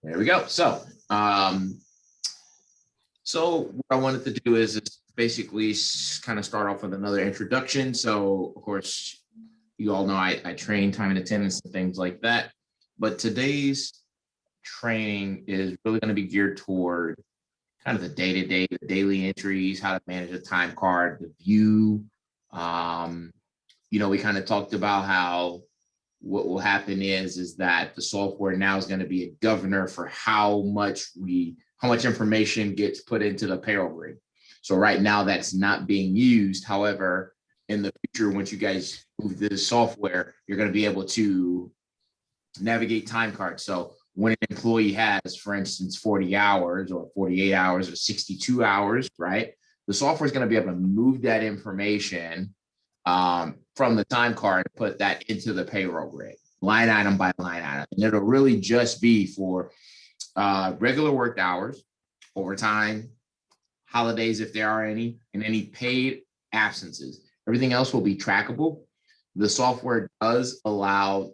There we go. So what I wanted to do is basically kind of start off with another introduction. So of course, you all know I train time and attendance and things like that. But today's training is really going to be geared toward kind of the day-to-day, the daily entries, how to manage a time card, the view. We kind of talked about how what will happen is that the software now is going to be a governor for how much information gets put into the payroll grid. So right now that's not being used. However, in the future, once you guys move to the software, you're going to be able to navigate time cards. So when an employee has, for instance, 40 hours or 48 hours or 62 hours, right? The software is going to be able to move that information from the time card and put that into the payroll grid, line item by line item. And it'll really just be for regular worked hours, overtime, holidays, if there are any, and any paid absences. Everything else will be trackable. The software does allow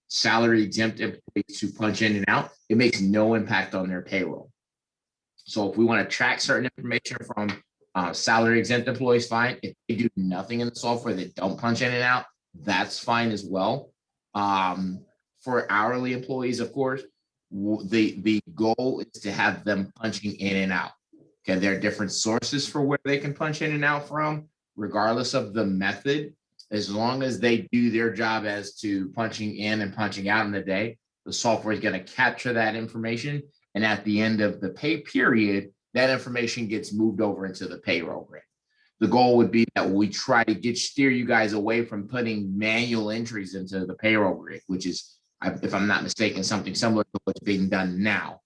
salary exempt employees to punch in and out. It makes no impact on their payroll. So if we want to track certain information from salary exempt employees, fine. If they do nothing in the software, they don't punch in and out, that's fine as well. For hourly employees, of course, the goal is to have them punching in and out. Okay, there are different sources for where they can punch in and out from, regardless of the method. As long as they do their job as to punching in and punching out in the day, the software is going to capture that information. And at the end of the pay period, that information gets moved over into the payroll grid. The goal would be that we try to steer you guys away from putting manual entries into the payroll grid, which is, if I'm not mistaken, something similar to what's being done now.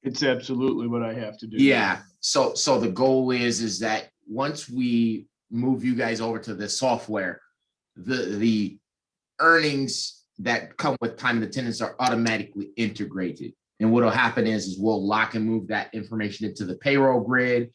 It's absolutely what I have to do. Yeah. So the goal is that once we move you guys over to the software, the earnings that come with time and attendance are automatically integrated. And what will happen is we'll lock and move that information into the payroll grid,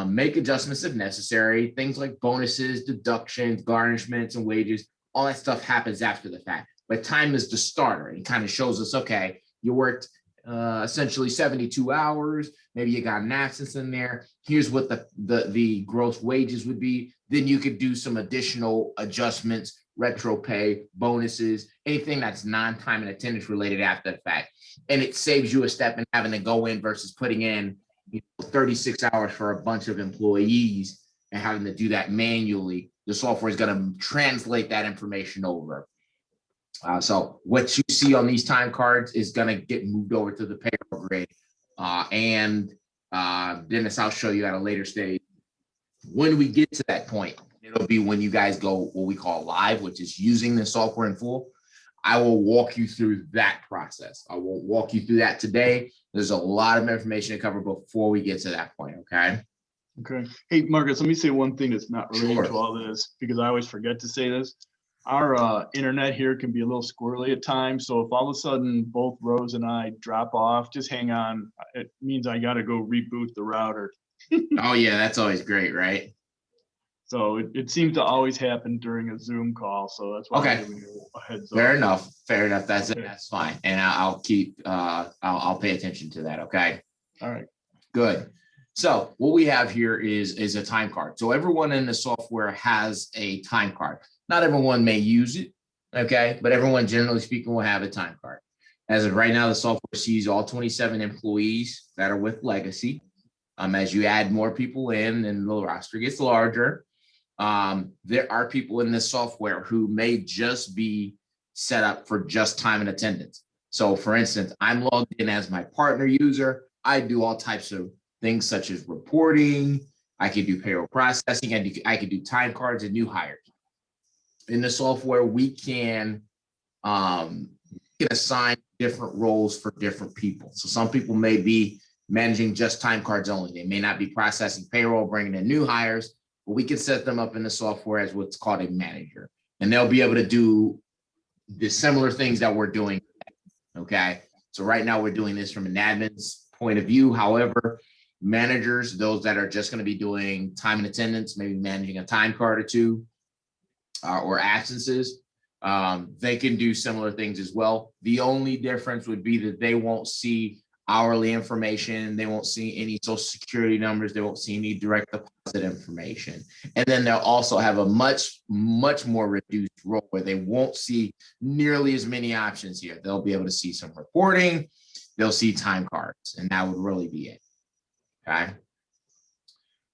make adjustments if necessary. Things like bonuses, deductions, garnishments, and wages, all that stuff happens after the fact. But time is the starter. It kind of shows us, okay, you worked essentially 72 hours. Maybe you got an absence in there. Here's what the gross wages would be. Then you could do some additional adjustments, retro pay, bonuses, anything that's non-time and attendance related after the fact. And it saves you a step in having to go in versus putting in 36 hours for a bunch of employees and having to do that manually. The software is going to translate that information over. So what you see on these time cards is going to get moved over to the payroll grid. And Dennis, I'll show you at a later stage. When we get to that point, it'll be when you guys go what we call live, which is using the software in full. I will walk you through that process. I won't walk you through that today. There's a lot of information to cover before we get to that point, okay? Okay. Hey, Marcus, let me say one thing that's not related to all this, because I always forget to say this. Our internet here can be a little squirrely at times. So if all of a sudden both Rose and I drop off, just hang on. It means I got to go reboot the router. Oh, yeah, that's always great, right? So it seems to always happen during a Zoom call. So that's why okay. I'm giving you a heads up. Fair enough. That's okay. That's fine. And I'll keep, I'll pay attention to that. Okay. All right. Good. So what we have here is a time card. So everyone in the software has a time card. Not everyone may use it, okay? But everyone, generally speaking, will have a time card. As of right now, the software sees all 27 employees that are with Legacy. As you add more people in and the roster gets larger, there are people in this software who may just be set up for just time and attendance. So for instance, I'm logged in as my partner user. I do all types of things such as reporting. I can do payroll processing. I can do time cards and new hires. In the software, we can assign different roles for different people. So some people may be managing just time cards only. They may not be processing payroll, bringing in new hires, but we can set them up in the software as what's called a manager. And they'll be able to do the similar things that we're doing. Okay. So right now we're doing this from an admin's point of view. However, managers, those that are just going to be doing time and attendance, maybe managing a time card or two or absences, They can do similar things as well. The only difference would be that they won't see hourly information. They won't see any social security numbers. They won't see any direct deposit information. And then they'll also have a much more reduced role where they won't see nearly as many options here. They'll be able to see some reporting. They'll see time cards, and that would really be it. Okay.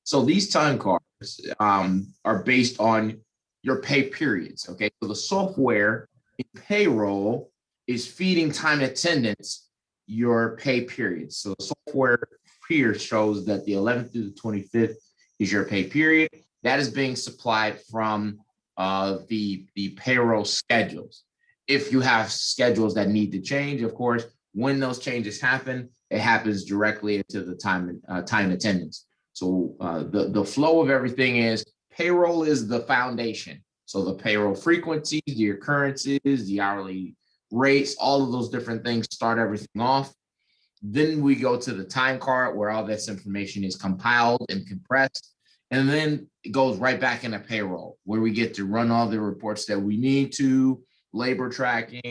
So these time cards are based on your pay periods. Okay. So the software in payroll is feeding time and attendance your pay periods. So the software here shows that the 11th through the 25th is your pay period. That is being supplied from the payroll schedules. If you have schedules that need to change, of course, when those changes happen, it happens directly into the time attendance. So the flow of everything is payroll is the foundation. So the payroll frequencies, the occurrences, the hourly rates, all of those different things start everything off. Then we go to the time card where all this information is compiled and compressed. And then it goes right back into payroll where we get to run all the reports that we need to, labor tracking,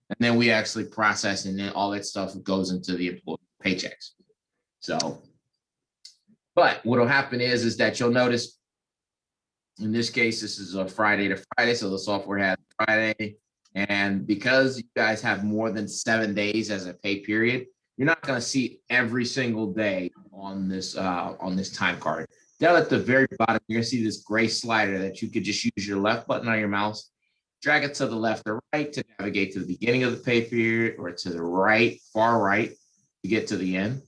and then we actually process, and then all that stuff goes into the employee paychecks. So, but what will happen is that you'll notice in this case, this is a Friday to Friday. So the software has Friday. And because you guys have more than 7 days as a pay period, you're not going to see every single day on this time card. Down at the very bottom, you're going to see this gray slider that you could just use your left button on your mouse, drag it to the left or right to navigate to the beginning of the pay period, or to the right, far right, to get to the end.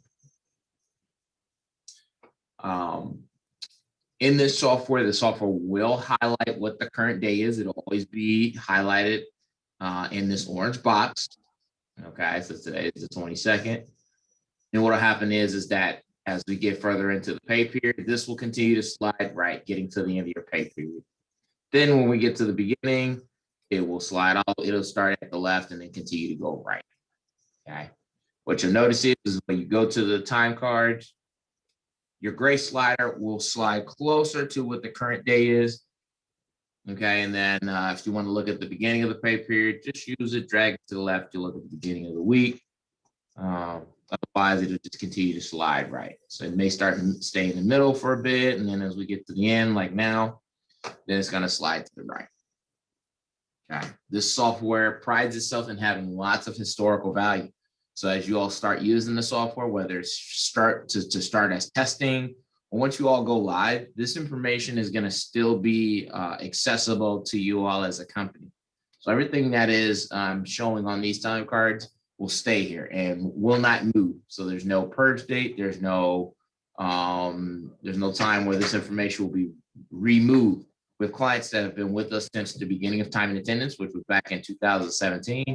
In this software, the software will highlight what the current day is. It'll always be highlighted in this orange box. Okay, so today is the 22nd. And what will happen is that as we get further into the pay period, this will continue to slide right, getting to the end of your pay period. Then when we get to the beginning, it will slide off. It'll start at the left and then continue to go right. Okay. What you'll notice is when you go to the time cards, your gray slider will slide closer to what the current day is. Okay, and then if you want to look at the beginning of the pay period, just use it, drag it to the left, you look at the beginning of the week. Otherwise, it'll just continue to slide right. So it may start to stay in the middle for a bit, and then as we get to the end, like now, then it's going to slide to the right. Okay, this software prides itself in having lots of historical value. So as you all start using the software, whether it's start as testing, or once you all go live, this information is going to still be accessible to you all as a company. So everything that is showing on these time cards will stay here and will not move. So there's no purge date. There's no time where this information will be removed. With clients that have been with us since the beginning of time and attendance, which was back in 2017.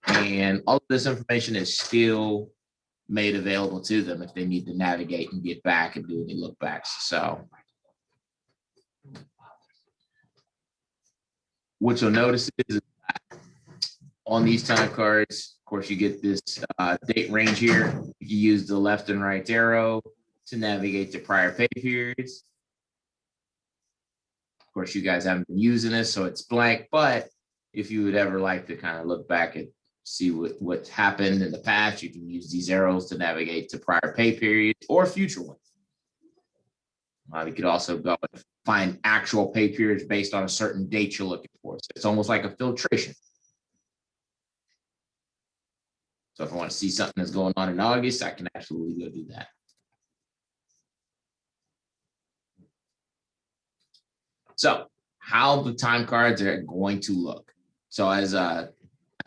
And all of this information is still made available to them if they need to navigate and get back and do any look backs. So what you'll notice is on these time cards, of course, you get this date range here. You use the left and right arrow to navigate to prior pay periods. Of course, you guys haven't been using this, so it's blank. But if you would ever like to kind of look back and see what's happened in the past, you can use these arrows to navigate to prior pay periods or future ones. You could also go and find actual pay periods based on a certain date you're looking for. So it's almost like a filtration. So if I want to see something that's going on in August, I can absolutely go do that. So how the time cards are going to look. So as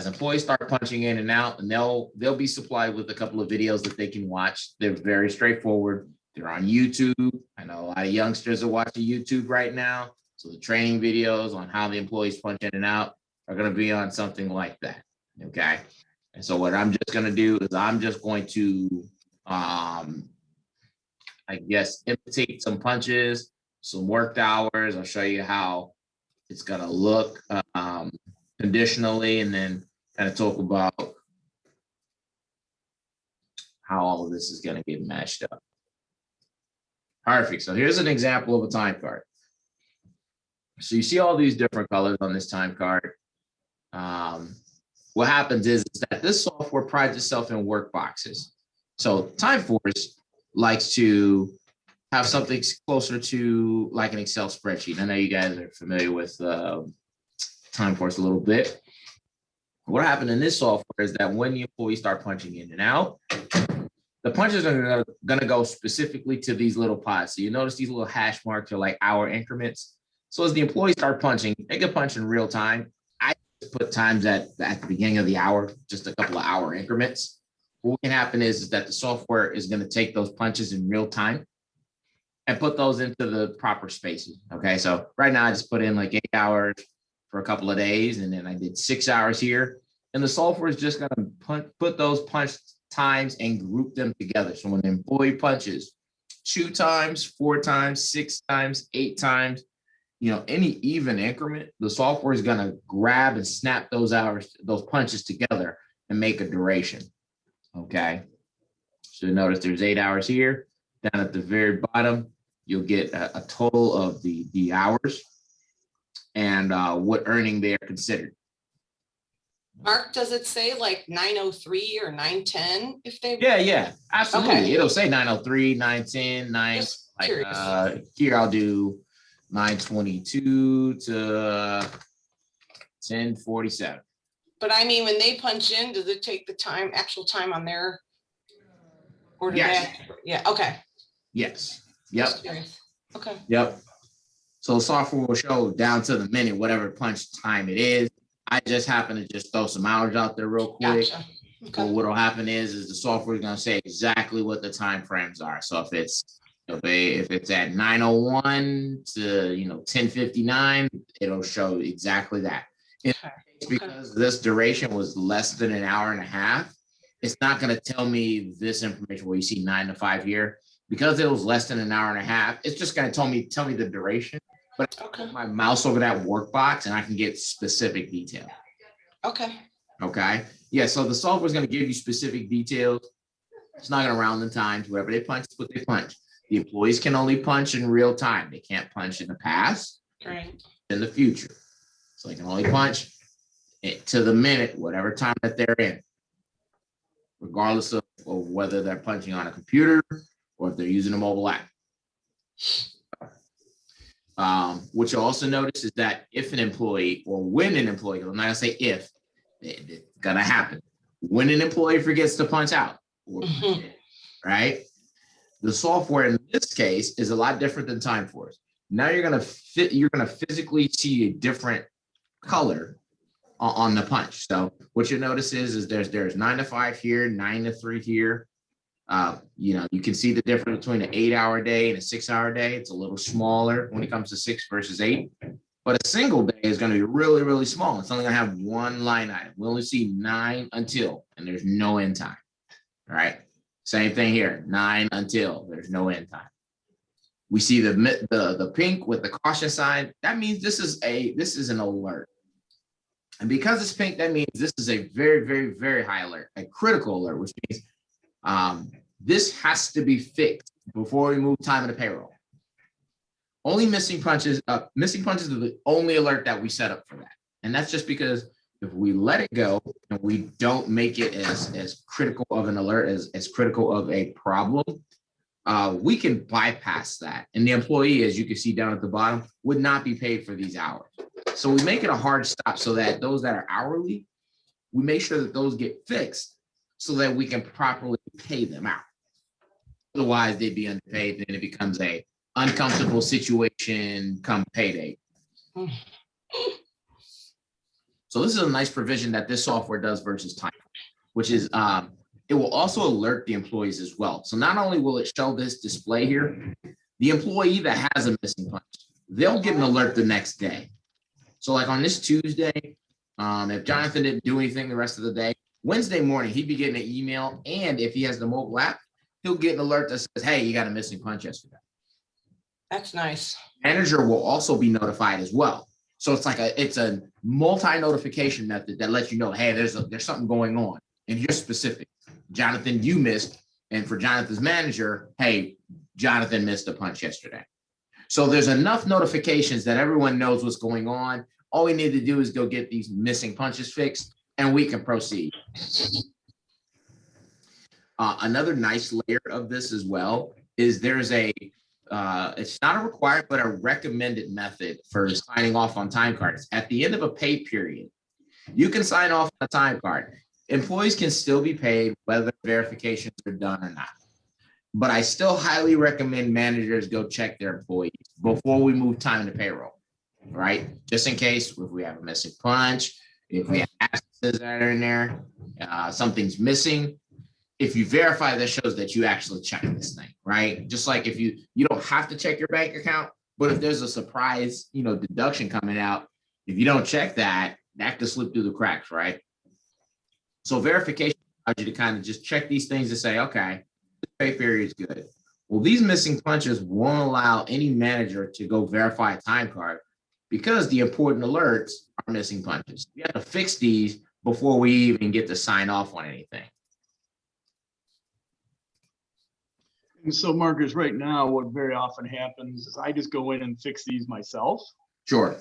employees start punching in and out, and they'll be supplied with a couple of videos that they can watch. They're very straightforward. They're on YouTube. I know a lot of youngsters are watching YouTube right now. So the training videos on how the employees punch in and out are going to be on something like that. Okay. And so what I'm just going to do is I'm just going to, I guess, imitate some punches, some worked hours. I'll show you how it's going to look conditionally, and then kind of talk about how all of this is going to get matched up. Perfect. So here's an example of a time card. So you see all these different colors on this time card. what happens is that this software prides itself in work boxes. So TimeForce likes to have something closer to like an Excel spreadsheet. I know you guys are familiar with TimeForce a little bit. What happened in this software is that when the employees start punching in and out, the punches are going to go specifically to these little pods. So you notice these little hash marks are like hour increments. So as the employees start punching, they can punch in real time. I just put times at the beginning of the hour, just a couple of hour increments. What can happen is that the software is going to take those punches in real time and put those into the proper spaces. Okay, so right now I just put in like 8 hours for a couple of days, and then I did 6 hours here. And the software is just going to put those punch times and group them together. So when the employee punches 2 times, 4 times, 6 times, 8 times, any even increment, the software is going to grab and snap those hours, those punches together and make a duration. Okay. So notice there's 8 hours here. Down at the very bottom, you'll get a total of the hours and what earning they are considered. Mark, does it say like 9:03 or 9:10 if they? Yeah, absolutely. Okay. It'll say 9:03, 9:10, 9. Just Like curious. here, I'll do 9:22 to 10:47. But I mean, when they punch in, does it take the time, actual time on their? Or do Yes. they? Yeah. Okay. Yes. Yep. Just curious. Okay. Yep. So the software will show down to the minute whatever punch time it is. I just happen to just throw some hours out there real quick. Gotcha. But Okay. what'll happen is the software is going to say exactly what the time frames are. So if it's at 9:01 to 10:59, it'll show exactly that. Okay. Because this duration was less than an hour and a half, it's not going to tell me this information where you see 9 to 5 here. Because it was less than an hour and a half, it's just going to tell me the duration. But I Okay. put my mouse over that work box and I can get specific detail. Okay. Okay. Yeah. So the software is going to give you specific details. It's not going to round the times. Whatever they punch, what they punch. The employees can only punch in real time. They can't punch in the past, Great. in the future. So they can only punch it to the minute, whatever time that they're in, regardless of whether they're punching on a computer or if they're using a mobile app. What you'll also notice is that if an employee or when an employee, I'm not gonna say if, it's gonna happen. When an employee forgets to punch out, or punch in, right? The software in this case is a lot different than TimeForce. Now you're gonna physically see a different color on the punch. So what you notice is there's 9 to 5 here, 9 to 3 here. You can see the difference between an 8-hour day and a 6-hour day. It's a little smaller when it comes to 6 versus 8, but a single day is going to be really, really small. It's only going to have one line item. We only see 9 until, and there's no end time. All right. Same thing here, 9 until, there's no end time. We see the pink with the caution sign. That means this is an alert. And because it's pink, that means this is a very, very, very high alert, a critical alert, which means this has to be fixed before we move time in the payroll. Only missing punches are the only alert that we set up for that. And that's just because if we let it go and we don't make it as critical of an alert, as critical of a problem, we can bypass that. And the employee, as you can see down at the bottom, would not be paid for these hours. So we make it a hard stop so that those that are hourly, we make sure that those get fixed so that we can properly pay them out. Otherwise, they'd be underpaid, then it becomes a uncomfortable situation come payday. So this is a nice provision that this software does versus time, which is it will also alert the employees as well. So not only will it show this display here, the employee that has a missing punch, they'll get an alert the next day. So like on this Tuesday, if Jonathan didn't do anything the rest of the day, Wednesday morning, he'd be getting an email. And if he has the mobile app, he'll get an alert that says, hey, you got a missing punch yesterday. That's nice. Manager will also be notified as well. So it's a multi-notification method that lets you know, hey, there's something going on. And you're specific. Jonathan, you missed. And for Jonathan's manager, hey, Jonathan missed a punch yesterday. So there's enough notifications that everyone knows what's going on, All we need to do is go get these missing punches fixed and we can proceed. Another nice layer of this as well is there's a, it's not a required, but a recommended method for signing off on time cards. At the end of a pay period, you can sign off on a time card. Employees can still be paid whether verifications are done or not. But I still highly recommend managers go check their employees before we move time to payroll, right? Just in case if we have a missing punch, if we have absences that are in there, something's missing. If you verify, that shows that you actually checked this thing, right? Just like if you don't have to check your bank account, but if there's a surprise, deduction coming out, if you don't check that could slip through the cracks, right? So verification allows you to kind of just check these things to say, okay, the pay period is good. Well, these missing punches won't allow any manager to go verify a time card because the important alerts are missing punches. We have to fix these before we even get to sign off on anything. And so, Marcus, right now, what very often happens is I just go in and fix these myself. Sure.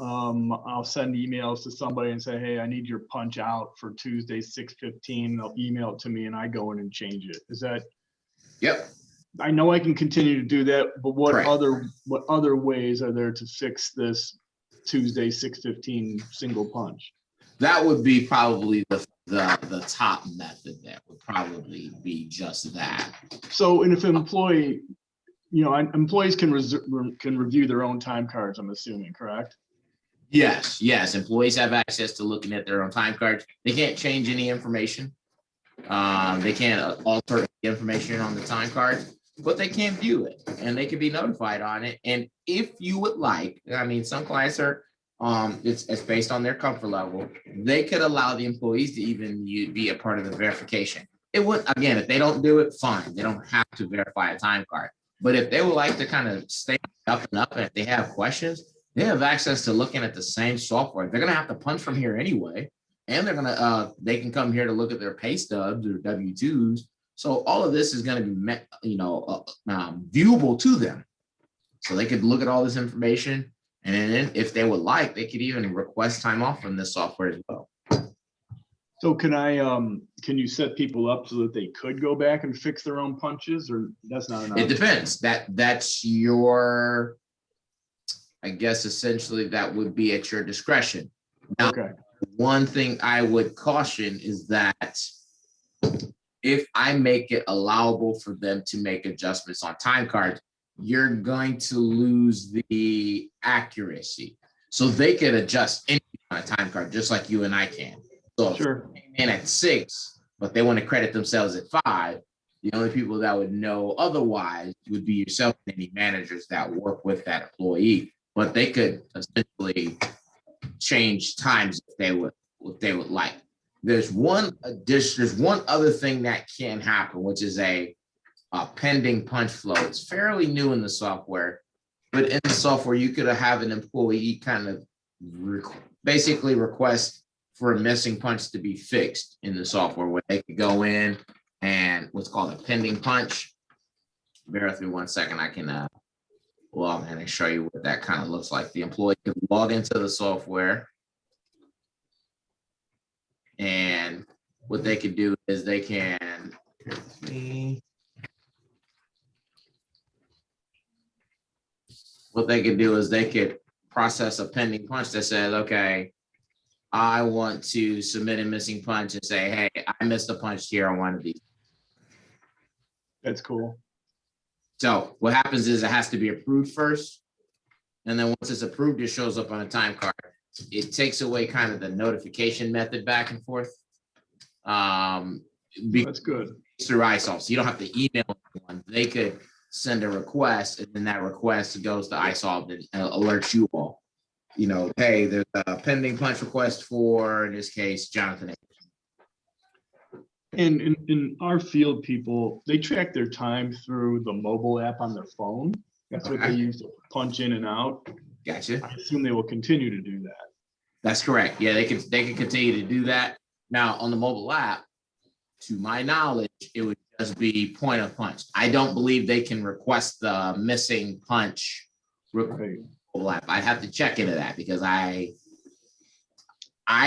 I'll send emails to somebody and say, hey, I need your punch out for Tuesday, 6:15. They'll email it to me and I go in and change it. Is that? Yep. I know I can continue to do that, but what Correct. other ways are there to fix this Tuesday, 6:15 single punch? That would be probably the top method. That would probably be just that. So, and if an employee, employees can review their own time cards, I'm assuming, correct? Yes. Employees have access to looking at their own time cards. They can't change any information. They can't alter the information on the time card, but they can view it and they can be notified on it. And if you would like, some clients are, it's based on their comfort level. They could allow the employees to even be a part of the verification. It would, again, if they don't do it, fine. They don't have to verify a time card. But if they would like to kind of stay up and up, and if they have questions, they have access to looking at the same software. They're going to have to punch from here anyway. And they can come here to look at their pay stubs or W-2s. So all of this is going to be, viewable to them. So they could look at all this information. And then if they would like, they could even request time off from this software as well. So can you set people up so that they could go back and fix their own punches, or that's not enough? It depends. That's your, I guess, essentially that would be at your discretion. Now, okay. One thing I would caution is that if I make it allowable for them to make adjustments on time cards, you're going to lose the accuracy. So they could adjust anything on a time card, just like you and I can. So sure. If they came in at 6, but they want to credit themselves at 5, the only people that would know otherwise would be yourself and any managers that work with that employee. But they could essentially change times if they would like. There's one other thing that can happen, which is a pending punch flow. It's fairly new in the software, but in the software you could have an employee kind of basically request for a missing punch to be fixed in the software, where they could go in and what's called a pending punch. Bear with me 1 second. I can log in and show you what that kind of looks like. The employee could log into the software, and what they could do is they can process a pending punch that says, okay, I want to submit a missing punch and say, hey, I missed a punch here on one of these. That's cool. So what happens is it has to be approved first. And then once it's approved, it shows up on a time card. It takes away kind of the notification method back and forth. That's good. Through iSolve. So you don't have to email anyone. They could send a request, and then that request goes to iSolve and alerts you all. Hey, there's a pending punch request for, in this case, Jonathan. And in our field, people, they track their time through the mobile app on their phone. That's what they use to punch in and out. Gotcha. I assume they will continue to do that. That's correct. Yeah, they can continue to do that. Now, on the mobile app, to my knowledge, it would just be point of punch. I don't believe they can request the missing punch Right. mobile app. I'd have to check into that because I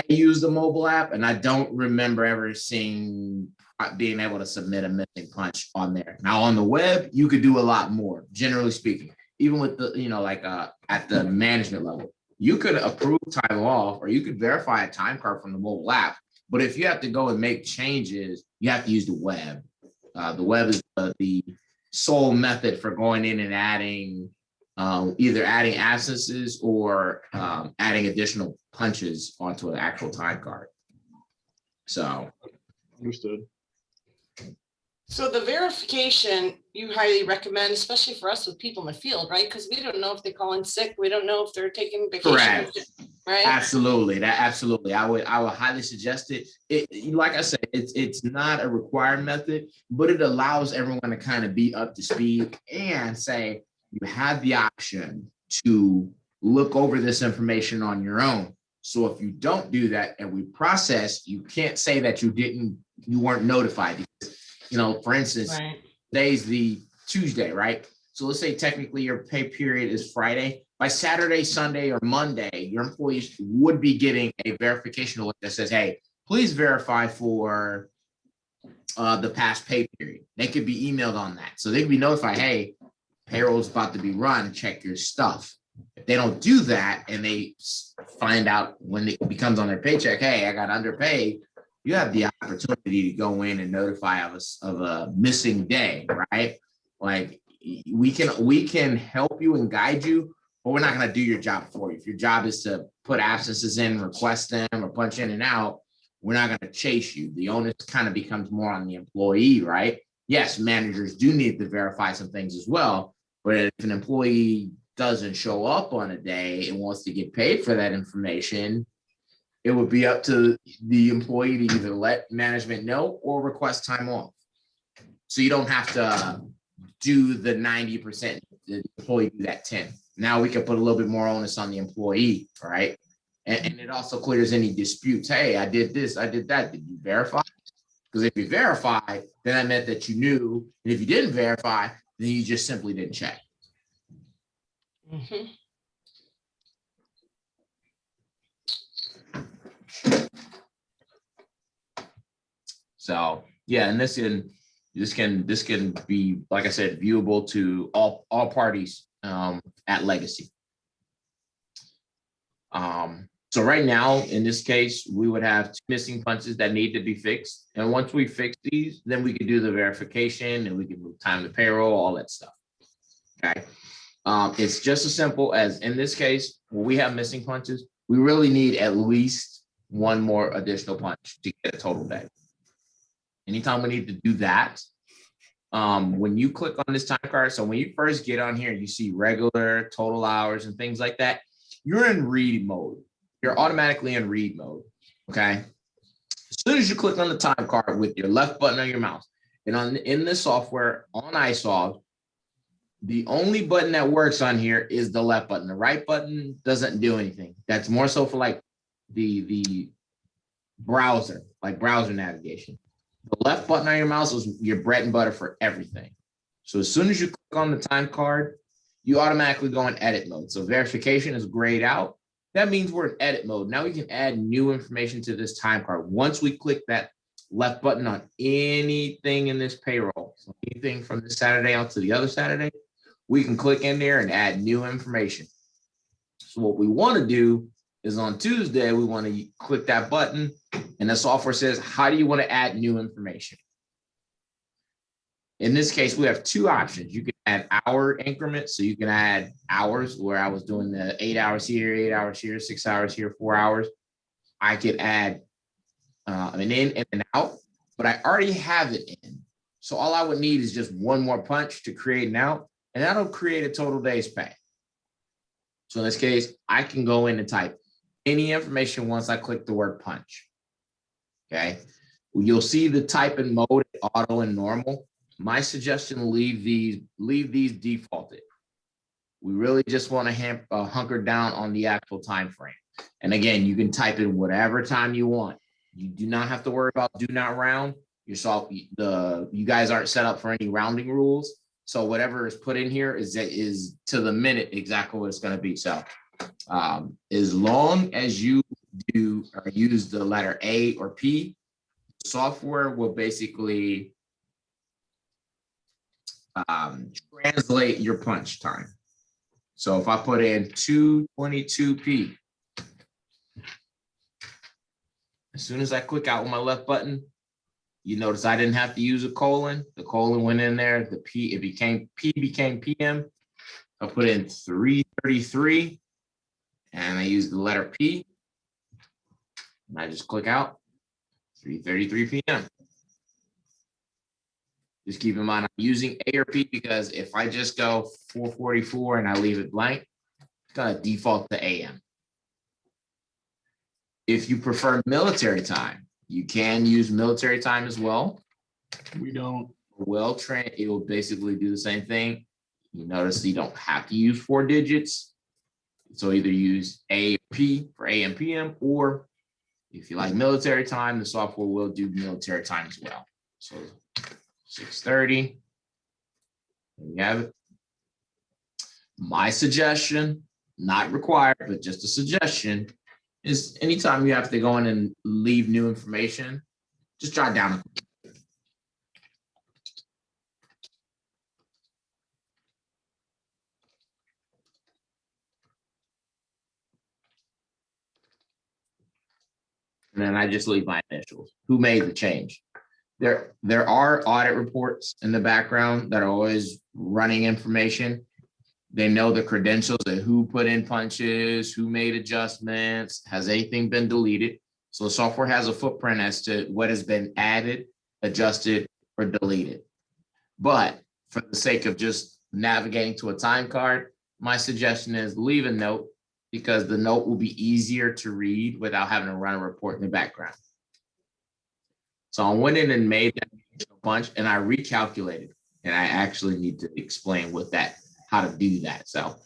use the mobile app and I don't remember ever seeing being able to submit a missing punch on there. Now on the web, you could do a lot more, generally speaking, even with the, like at the management level, you could approve time off or you could verify a time card from the mobile app. But if you have to go and make changes, you have to use the web. The web is the sole method for going in and adding either adding absences or adding additional punches onto an actual time card. So Understood. So the verification you highly recommend, especially for us with people in the field, right? Because we don't know if they call in sick. We don't know if they're taking vacation. Correct. Right. Absolutely. Absolutely. I would highly suggest it. Like I said, it's not a required method, but it allows everyone to kind of be up to speed and say you have the option to look over this information on your own. So if you don't do that and we process, you can't say that you weren't notified. Because, for instance, Right. today's the Tuesday, right? So let's say technically your pay period is Friday. By Saturday, Sunday, or Monday, your employees would be getting a verification alert that says, hey, please verify for the past pay period. They could be emailed on that. So they could be notified, hey, payroll's about to be run, check your stuff. If they don't do that and they find out when it becomes on their paycheck, hey, I got underpaid, you have the opportunity to go in and notify of a missing day, right? Like we can help you and guide you, but we're not going to do your job for you. If your job is to put absences in, request them, or punch in and out, we're not going to chase you. The onus kind of becomes more on the employee, right? Yes, managers do need to verify some things as well, but if an employee doesn't show up on a day and wants to get paid for that information, it would be up to the employee to either let management know or request time off. So you don't have to do the 90%, the employee do that 10. Now we can put a little bit more onus on the employee, right? And it also clears any disputes. Hey, I did this, I did that. Did you verify? Because if you verify, then that meant that you knew. And if you didn't verify, then you just simply didn't check. Mm-hmm. So yeah, and this can be, like I said, viewable to all parties at Legacy. So right now, in this case, we would have 2 missing punches that need to be fixed. And once we fix these, then we can do the verification and we can move time to payroll, all that stuff. Okay. It's just as simple as in this case, when we have missing punches, we really need at least 1 more additional punch to get a total day. Anytime we need to do that, when you click on this time card, so when you first get on here, you see regular, total hours and things like that, you're in read mode. You're automatically in read mode, okay? As soon as you click on the time card with your left button on your mouse, and in this software, on iSolve, the only button that works on here is the left button. The right button doesn't do anything. That's more so for like the browser, like browser navigation. The left button on your mouse is your bread and butter for everything. So as soon as you click on the time card, you automatically go in edit mode. So verification is grayed out. That means we're in edit mode. Now we can add new information to this time card. Once we click that left button on anything in this payroll, so anything from this Saturday out to the other Saturday, we can click in there and add new information. So what we want to do is on Tuesday, we want to click that button and the software says, how do you want to add new information? In this case, we have 2 options. You can add hour increments. So you can add hours where I was doing the 8 hours here, 8 hours here, 6 hours here, 4 hours. I could add an in and an out, but I already have it in. So all I would need is just 1 more punch to create an out, and that'll create a total day's pay. So in this case, I can go in and type any information once I click the word punch. Okay. You'll see the type in mode, auto and normal. My suggestion, leave these defaulted. We really just want to hunker down on the actual time frame. And again, you can type in whatever time you want. You do not have to worry about do not round. You guys aren't set up for any rounding rules. So whatever is put in here is to the minute exactly what it's going to be. So as long as you do or use the letter A or P, software will basically translate your punch time. So if I put in 222P, as soon as I click out with my left button, you notice I didn't have to use a colon. The colon went in there. The P became PM. I put in 333 and I use the letter P. And I just click out 3:33 p.m. Just keep in mind I'm using A or P because if I just go 4:44 and I leave it blank, it's gonna default to AM. If you prefer military time, you can use military time as well. We don't. Well trained, it will basically do the same thing. You notice you don't have to use 4 digits. So either use A or P for AM, PM, or if you like military time, the software will do military time as well. So 6:30, there you have it. My suggestion, not required, but just a suggestion, is anytime you have to go in and leave new information, just jot down. And then I just leave my initials. Who made the change? There are audit reports in the background that are always running information. They know the credentials of who put in punches, who made adjustments, has anything been deleted. So the software has a footprint as to what has been added, adjusted, or deleted. But for the sake of just navigating to a time card, my suggestion is leave a note because the note will be easier to read without having to run a report in the background. So I went in and made that punch and I recalculated, and I actually need to explain how to do that. So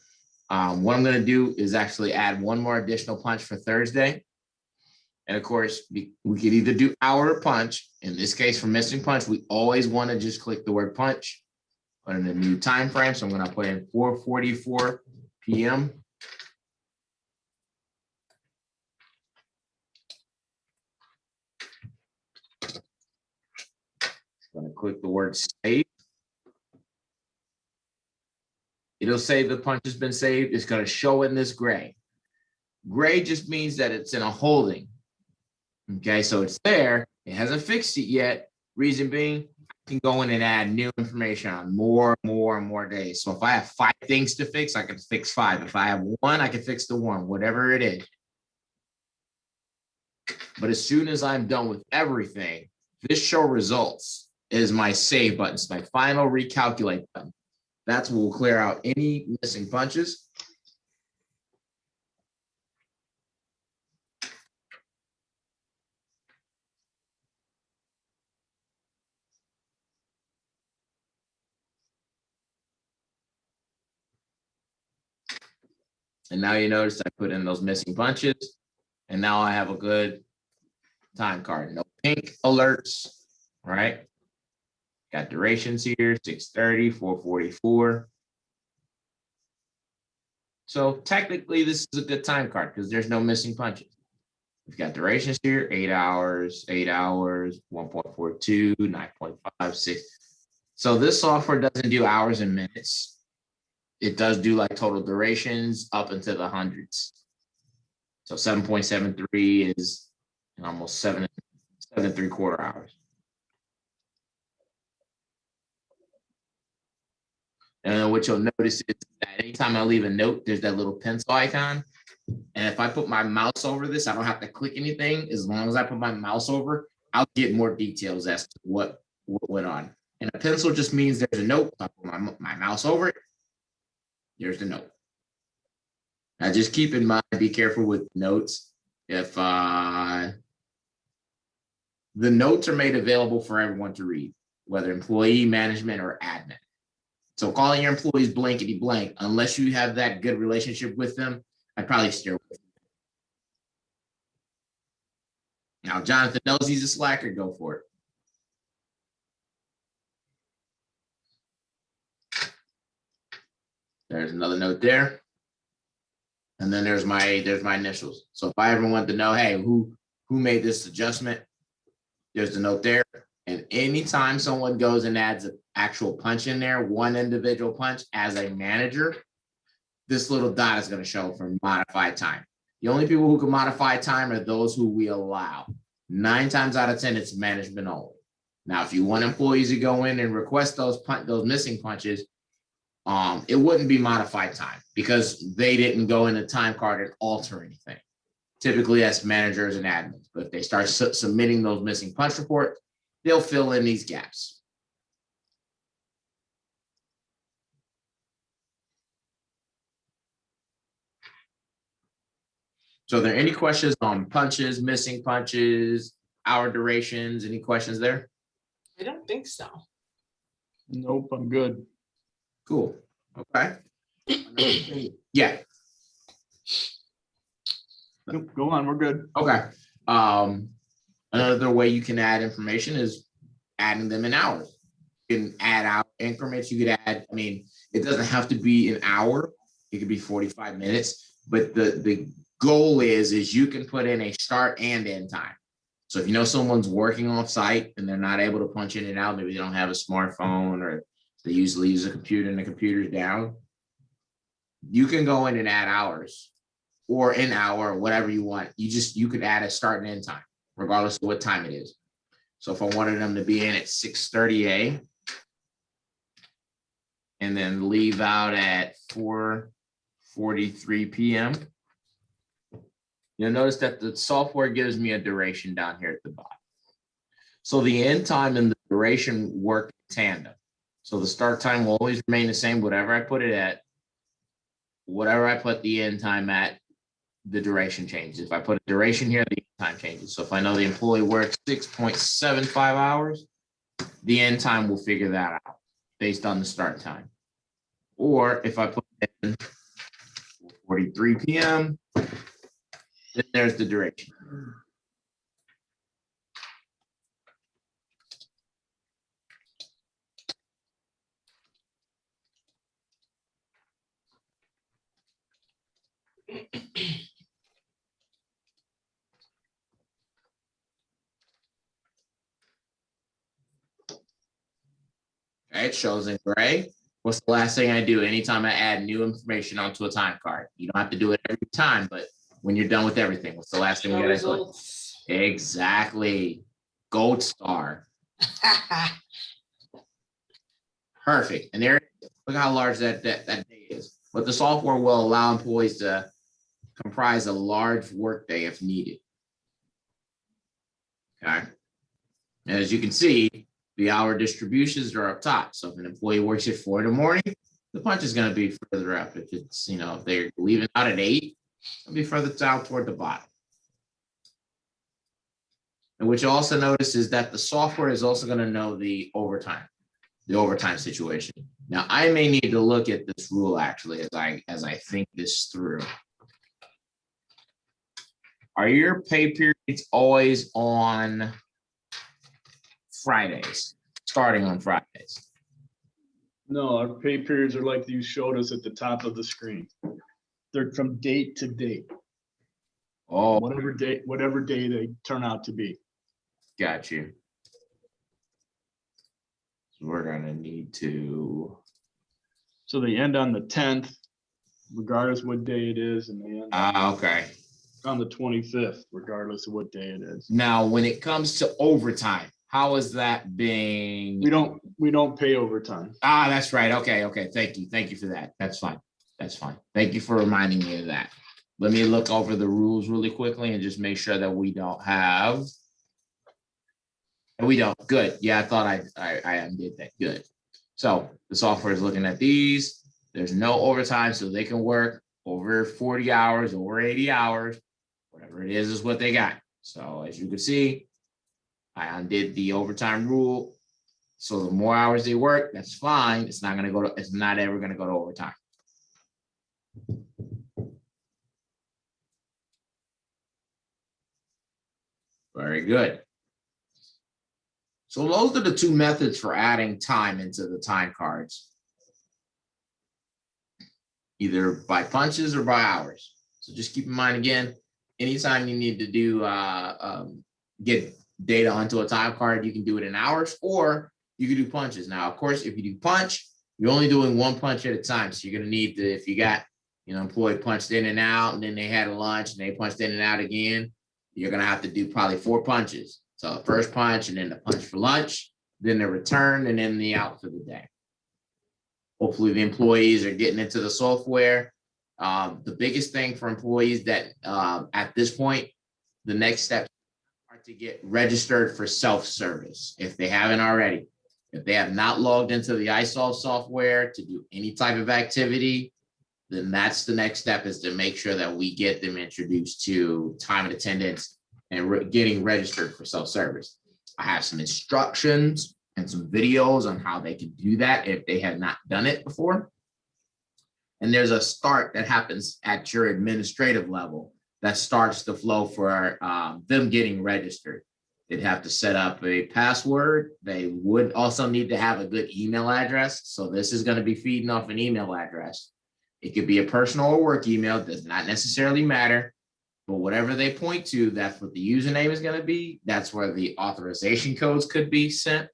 what I'm going to do is actually add one more additional punch for Thursday. And of course, we could either do hour or punch. In this case, for missing punch, we always want to just click the word punch, put in a new time frame. So I'm going to put in 4:44 p.m. I'm going to click the word save. It'll say the punch has been saved. It's going to show in this gray. Gray just means that it's in a holding. Okay, so it's there. It hasn't fixed it yet. Reason being, I can go in and add new information on more and more days. So if I have 5 things to fix, I can fix 5. If I have 1, I can fix the 1, whatever it is. But as soon as I'm done with everything, this show results is my save button. It's my final recalculate button. That's what will clear out any missing punches. And now you notice I put in those missing punches, and now I have a good time card. No pink alerts, right? Got durations here, 6:30, 4:44. So technically, this is a good time card because there's no missing punches. We've got durations here, 8 hours, 1.42, 9.56. So this software doesn't do hours and minutes. It does do like total durations up into the hundreds. So 7.73 is almost 7.75 hours. And then what you'll notice is that anytime I leave a note, there's that little pencil icon. And if I put my mouse over this, I don't have to click anything. As long as I put my mouse over, I'll get more details as to what went on. And a pencil just means there's a note. I put my mouse over it. There's the note. Now just keep in mind, be careful with notes. If the notes are made available for everyone to read, whether employee, management, or admin. So calling your employees blankety blank, unless you have that good relationship with them, I'd probably steer away. Now, Jonathan knows he's a slacker, go for it. There's another note there. And then there's my initials. So if I ever want to know, hey, who made this adjustment, there's the note there. And anytime someone goes and adds an actual punch in there, one individual punch as a manager, this little dot is going to show for modified time. The only people who can modify time are those who we allow. 9 times out of 10, it's management only. Now, if you want employees to go in and request those missing punches, it wouldn't be modified time because they didn't go in the time card and alter anything. Typically, that's managers and admins. But if they start submitting those missing punch reports, they'll fill in these gaps. So are there any questions on punches, missing punches, hour durations? Any questions there? I don't think so. Nope, I'm good. Cool. Okay. Yeah. Nope, go on, we're good. Okay. Another way you can add information is adding them in hours. You can add out increments. You could add, I mean, it doesn't have to be an hour. It could be 45 minutes, but the goal is you can put in a start and end time. So if you know someone's working off site and they're not able to punch in and out, maybe they don't have a smartphone or they usually use a computer and the computer's down, you can go in and add hours or an hour or whatever you want. You could add a start and end time, regardless of what time it is. So if I wanted them to be in at 6:30 a.m. and then leave out at 4:43 p.m., you'll notice that the software gives me a duration down here at the bottom. So the end time and the duration work in tandem. So the start time will always remain the same, whatever I put it at. Whatever I put the end time at, the duration changes. If I put a duration here, the end time changes. So if I know the employee works 6.75 hours, the end time will figure that out based on the start time. Or if I put in 43 p.m., then there's the duration. Okay, it shows in gray. What's the last thing I do anytime I add new information onto a time card? You don't have to do it every time, but when you're done with everything, what's the last thing we gotta put? Exactly. Gold star. Perfect. And there, look how large that day is. But the software will allow employees to comprise a large workday if needed. Okay. And as you can see, the hour distributions are up top. So if an employee works at 4 in the morning, the punch is going to be further up. If it's, if they're leaving out at 8, it'll be further down toward the bottom. And what you also notice is that the software is also going to know the overtime situation. Now, I may need to look at this rule actually as I think this through. Are your pay periods always on Fridays, starting on Fridays? No, our pay periods are like you showed us at the top of the screen. They're from date to date. Oh, whatever day they turn out to be. Got you. So we're gonna need to. So they end on the 10th, regardless what day it is, and they end Okay. on the 25th, regardless of what day it is. Now, when it comes to overtime, how is that being? We don't pay overtime. That's right. Okay. Thank you for that. That's fine. Thank you for reminding me of that. Let me look over the rules really quickly and just make sure that we don't have. We don't. Good. Yeah, I thought I undid that. Good. So the software is looking at these. There's no overtime, so they can work over 40 hours, over 80 hours, whatever it is what they got. So as you can see, I undid the overtime rule. So the more hours they work, that's fine. It's not ever going to go to overtime. Very good. So those are the two methods for adding time into the time cards. either by punches or by hours. So just keep in mind, again, anytime you need to do get data onto a time card, you can do it in hours, or you can do punches. Now, of course, if you do punch, you're only doing one punch at a time. So you're going to need to, if you got, employee punched in and out, and then they had a lunch and they punched in and out again, you're going to have to do probably 4 punches. So the first punch, and then the punch for lunch, then the return, and then the out for the day. Hopefully the employees are getting into the software. The biggest thing for employees that at this point, the next step are to get registered for self-service if they haven't already. If they have not logged into the iSolve software to do any type of activity, then that's the next step, is to make sure that we get them introduced to time and attendance and getting registered for self-service. I have some instructions and some videos on how they can do that if they have not done it before. And there's a start that happens at your administrative level that starts the flow for them getting registered. They'd have to set up a password. They would also need to have a good email address. So this is going to be feeding off an email address. It could be a personal or work email, does not necessarily matter, but whatever they point to, that's what the username is going to be. That's where the authorization codes could be sent.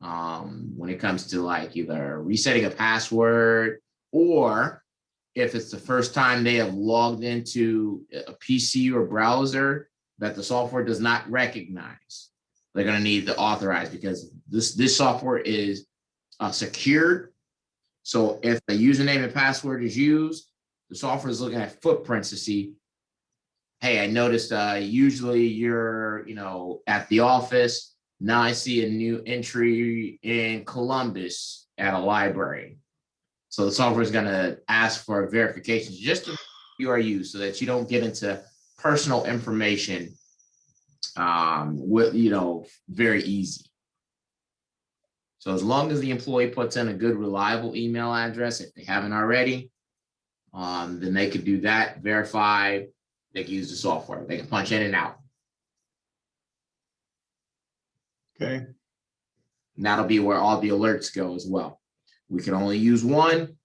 When it comes to like either resetting a password, or if it's the first time they have logged into a PC or browser that the software does not recognize, they're going to need to authorize, because this software is secured. So if the username and password is used, the software is looking at footprints to see, hey, I noticed usually you're, at the office. Now I see a new entry in Columbus at a library. So the software is going to ask for verifications just to you are you, so that you don't get into personal information very easy. So as long as the employee puts in a good, reliable email address, if they haven't already, then they could do that, verify, they can use the software. They can punch in and out. Okay. And that'll be where all the alerts go as well. We can only use one,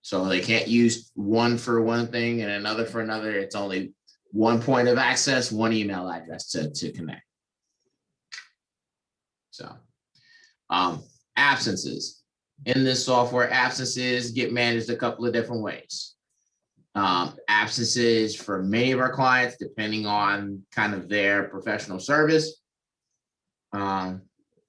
so they can't use one for one thing and another for another. It's only one point of access, one email address to connect. So, absences. In this software, absences get managed a couple of different ways. Absences for many of our clients, depending on kind of their professional service.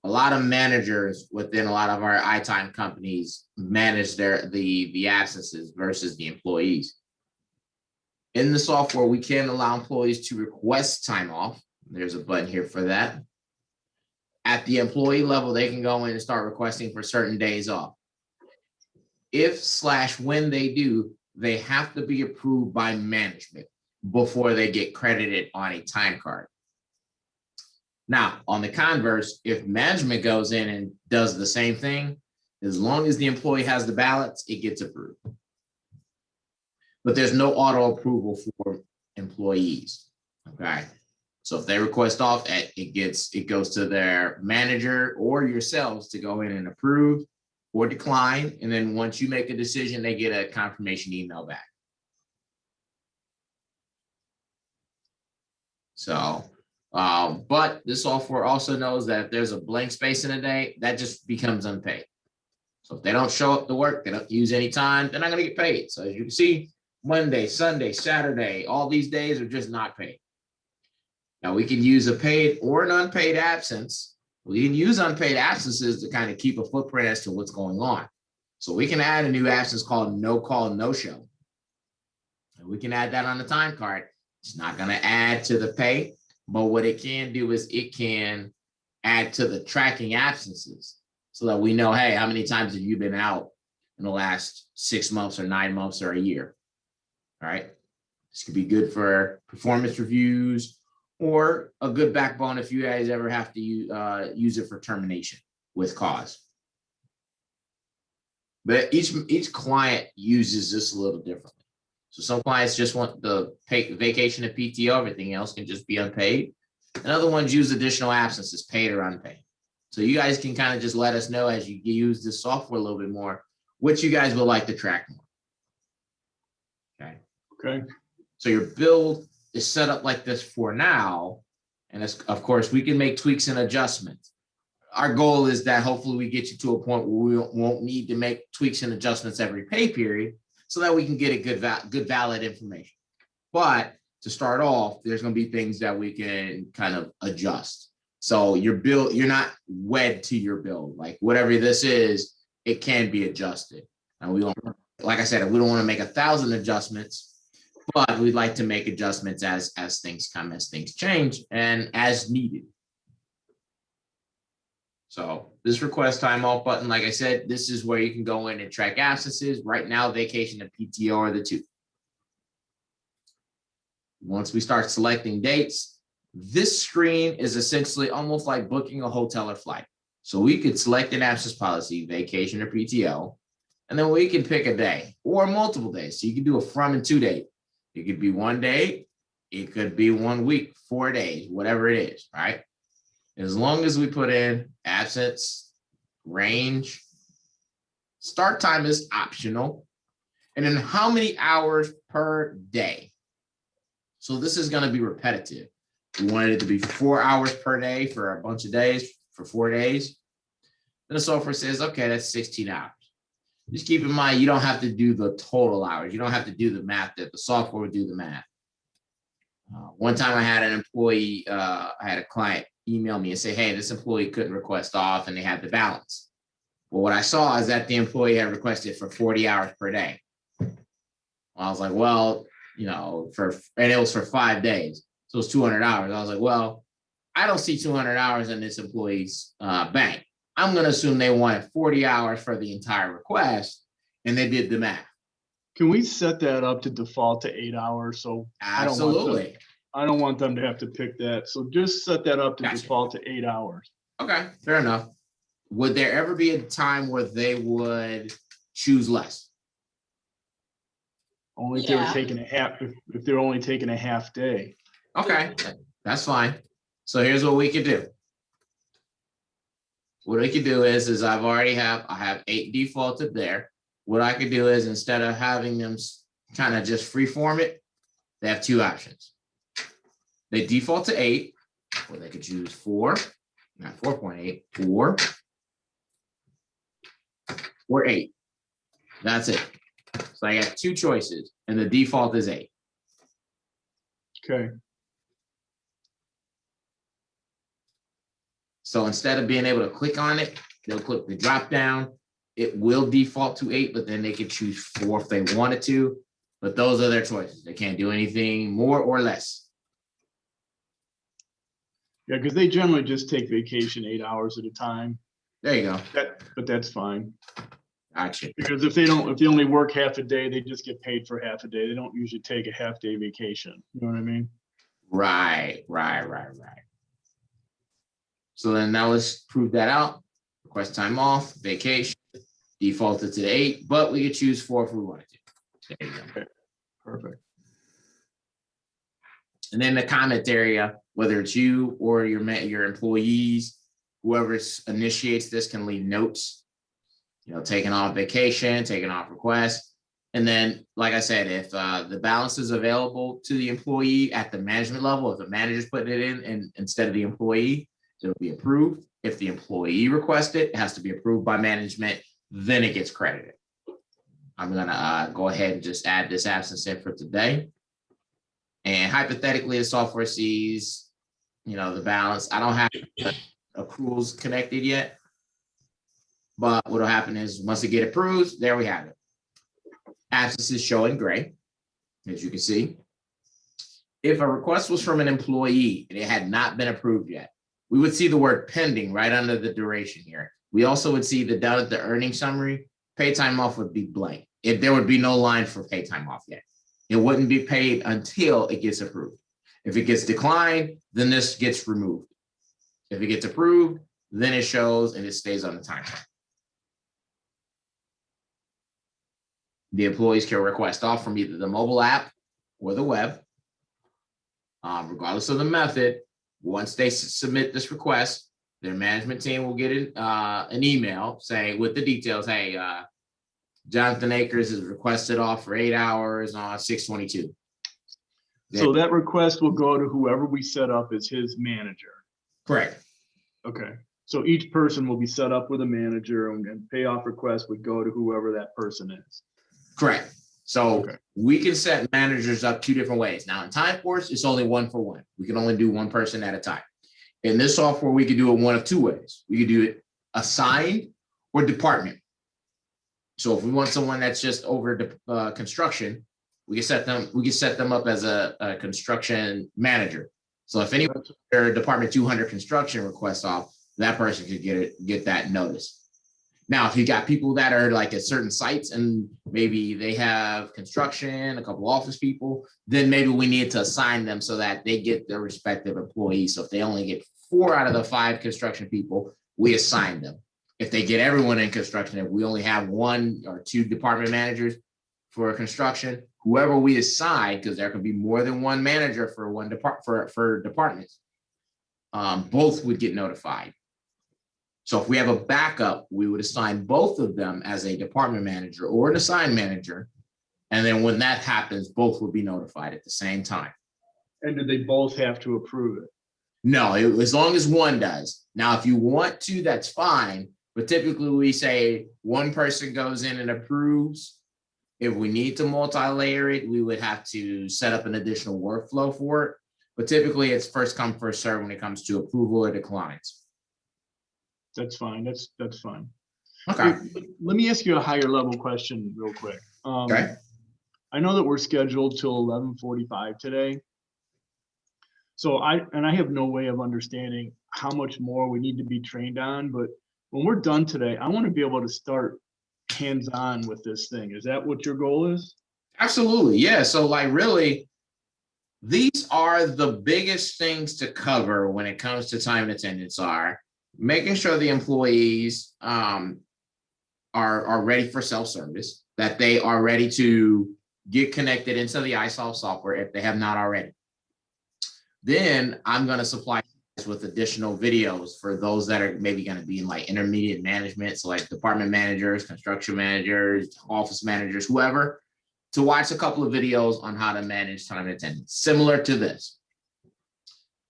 A lot of managers within a lot of our iTime companies manage the absences versus the employees. In the software, we can allow employees to request time off. There's a button here for that. At the employee level, they can go in and start requesting for certain days off. If/when they do, they have to be approved by management before they get credited on a time card. Now, on the converse, if management goes in and does the same thing, as long as the employee has the ballots, it gets approved. But there's no auto approval for employees. Okay. So if they request off, it goes to their manager or yourselves to go in and approve or decline. And then once you make a decision, they get a confirmation email back. So, but the software also knows that if there's a blank space in a day, that just becomes unpaid. So if they don't show up to work, they don't use any time, they're not going to get paid. So as you can see, Monday, Sunday, Saturday, all these days are just not paid. Now we can use a paid or an unpaid absence. We can use unpaid absences to kind of keep a footprint as to what's going on. So we can add a new absence called no call, no show. And we can add that on the time card. It's not going to add to the pay, but what it can do is it can add to the tracking absences so that we know, hey, how many times have you been out in the last 6 months or 9 months or a year? All right. This could be good for performance reviews or a good backbone if you guys ever have to use it for termination with cause. But each client uses this a little differently. So some clients just want the vacation and PTO, everything else can just be unpaid. And other ones use additional absences, paid or unpaid. So you guys can kind of just let us know as you use this software a little bit more, what you guys would like to track more. Okay. Okay. So your build is set up like this for now. And of course, we can make tweaks and adjustments. Our goal is that hopefully we get you to a point where we won't need to make tweaks and adjustments every pay period so that we can get a good valid information. But to start off, there's going to be things that we can kind of adjust. So your build, you're not wed to your build. Like whatever this is, it can be adjusted. And we don't, like I said, we don't want to make 1,000 adjustments, but we'd like to make adjustments as things come, as things change, and as needed. So this request time off button, like I said, this is where you can go in and track absences. Right now, vacation and PTO are the two. Once we start selecting dates, this screen is essentially almost like booking a hotel or flight. So we could select an absence policy, vacation or PTO, and then we can pick a day or multiple days. So you can do a from and to date. It could be one day, it could be 1 week, 4 days, whatever it is, right? As long as we put in absence, range, start time is optional, and then how many hours per day. So this is going to be repetitive. We wanted it to be 4 hours per day for a bunch of days, for 4 days. Then the software says, okay, that's 16 hours. Just keep in mind, you don't have to do the total hours. You don't have to do the math, that the software would do the math. One time I had an employee, I had a client email me and say, hey, this employee couldn't request off and they had the balance. Well, what I saw is that the employee had requested for 40 hours per day. I was like, well, you know, and it was for 5 days. So it's 200 hours. I was like, well, I don't see 200 hours in this employee's bank. I'm going to assume they wanted 40 hours for the entire request, and they did the math. Can we set that up to default to 8 hours? So Absolutely. I don't want them to have to pick that. So just set that up to default to 8 hours. Okay, fair enough. Would there ever be a time where they would choose less? Only if they were taking a half, if they're only taking a half day. Okay, that's fine. So here's what we could do. What we could do is I have 8 defaulted there. What I could do is instead of having them kind of just freeform it, they have 2 options. They default to 8, or they could choose 4, not 4.8, 4, or 8. That's it. So I got 2 choices, and the default is 8. Okay. So instead of being able to click on it, they'll click the drop down. It will default to 8, but then they can choose 4 if they wanted to. But those are their choices. They can't do anything more or less. Yeah, because they generally just take vacation 8 hours at a time. There you go. But that's fine. Gotcha. Because if they only work half a day, they just get paid for half a day. They don't usually take a half day vacation. You know what I mean? Right. So then now let's prove that out. Request time off, vacation, defaulted to 8, but we could choose 4 if we wanted to. There you go. Okay. Perfect. And then the comment area, whether it's you or your employees, whoever initiates this can leave notes, you know, taking off vacation, taking off request. And then, like I said, if the balance is available to the employee at the management level, if the manager's putting it in and instead of the employee, it'll be approved. If the employee requests it, it has to be approved by management, then it gets credited. I'm gonna go ahead and just add this absence in for today. And hypothetically, the software sees, you know, the balance. I don't have accruals connected yet, but what'll happen is once it get approved, there we have it. Absences show in gray, as you can see. If a request was from an employee and it had not been approved yet, we would see the word pending right under the duration here. We also would see down at the earnings summary, pay time off would be blank. If there would be no line for pay time off yet. It wouldn't be paid until it gets approved. If it gets declined, then this gets removed. If it gets approved, then it shows and it stays on the timeline. The employees can request off from either the mobile app or the web. Regardless of the method, once they submit this request, their management team will get an email saying with the details, hey, Jonathan Akers is requested off for 8 hours on 6/22. So that request will go to whoever we set up as his manager. Correct. Okay. So each person will be set up with a manager, and payoff request would go to whoever that person is. Correct. So Okay. we can set managers up 2 different ways. Now in TimeForce, it's only 1 for 1. We can only do 1 person at a time. In this software, we could do it one of 2 ways. We could do it assigned or department. So if we want someone that's just over construction, we can set them up as a construction manager. So if anyone their department 200 construction requests off, that person could get that notice. Now, if you got people that are like at certain sites and maybe they have construction, a couple office people, then maybe we need to assign them so that they get their respective employees. So if they only get 4 out of the 5 construction people, we assign them. If they get everyone in construction, if we only have 1 or 2 department managers for construction, whoever we assign, because there can be more than 1 manager for one for departments, both would get notified. So if we have a backup, we would assign both of them as a department manager or an assigned manager. And then when that happens, both will be notified at the same time. And do they both have to approve it? No, as long as 1 does. Now, if you want to, that's fine. But typically we say 1 person goes in and approves. If we need to multi-layer it, we would have to set up an additional workflow for it. But typically it's first come, first serve when it comes to approval or declines. That's fine. That's fine. Okay. Let me ask you a higher level question real quick. Okay. I know that we're scheduled till 11:45 today. So I have no way of understanding how much more we need to be trained on, but when we're done today, I want to be able to start hands-on with this thing. Is that what your goal is? Absolutely. Yeah. So like really, these are the biggest things to cover when it comes to time and attendance are making sure the employees are ready for self-service, that they are ready to get connected into the iSolve software if they have not already. Then I'm going to supply with additional videos for those that are maybe going to be in like intermediate management, so like department managers, construction managers, office managers, whoever, to watch a couple of videos on how to manage time and attendance, similar to this.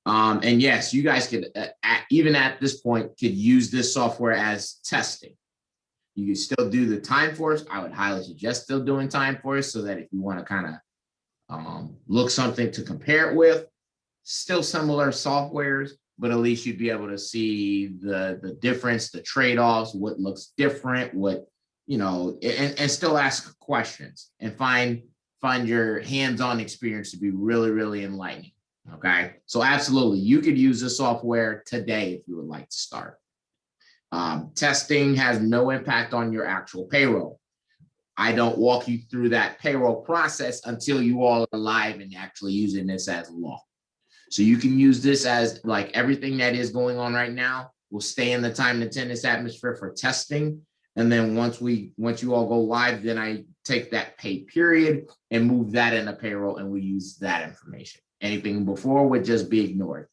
And yes, you guys could, even at this point, could use this software as testing. You can still do the TimeForce. I would highly suggest still doing TimeForce so that if you want to kind of look something to compare it with, still similar softwares, but at least you'd be able to see the difference, the trade-offs, what looks different, what, you know, and still ask questions and find your hands-on experience to be really, really enlightening. Okay, so absolutely, you could use this software today if you would like to start. Testing has no impact on your actual payroll. I don't walk you through that payroll process until you all are live and actually using this as law. So you can use this as like everything that is going on right now will stay in the time and attendance atmosphere for testing. And then once you all go live, then I take that pay period and move that into payroll and we use that information. Anything before would just be ignored.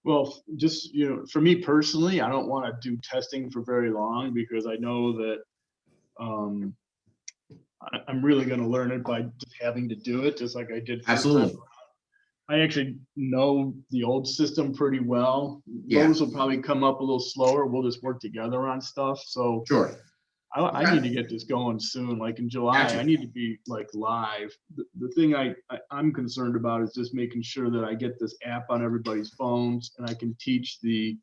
Well, just, you know, for me personally, I don't want to do testing for very long because I know that I'm really going to learn it by just having to do it, just like I did. Absolutely. I actually know the old system pretty well. Yeah. Those will probably come up a little slower. We'll just work together on stuff. So sure. I need to get this going soon. Like in July, Gotcha. I need to be like live. The thing I'm concerned about is just making sure that I get this app on everybody's phones and I can teach the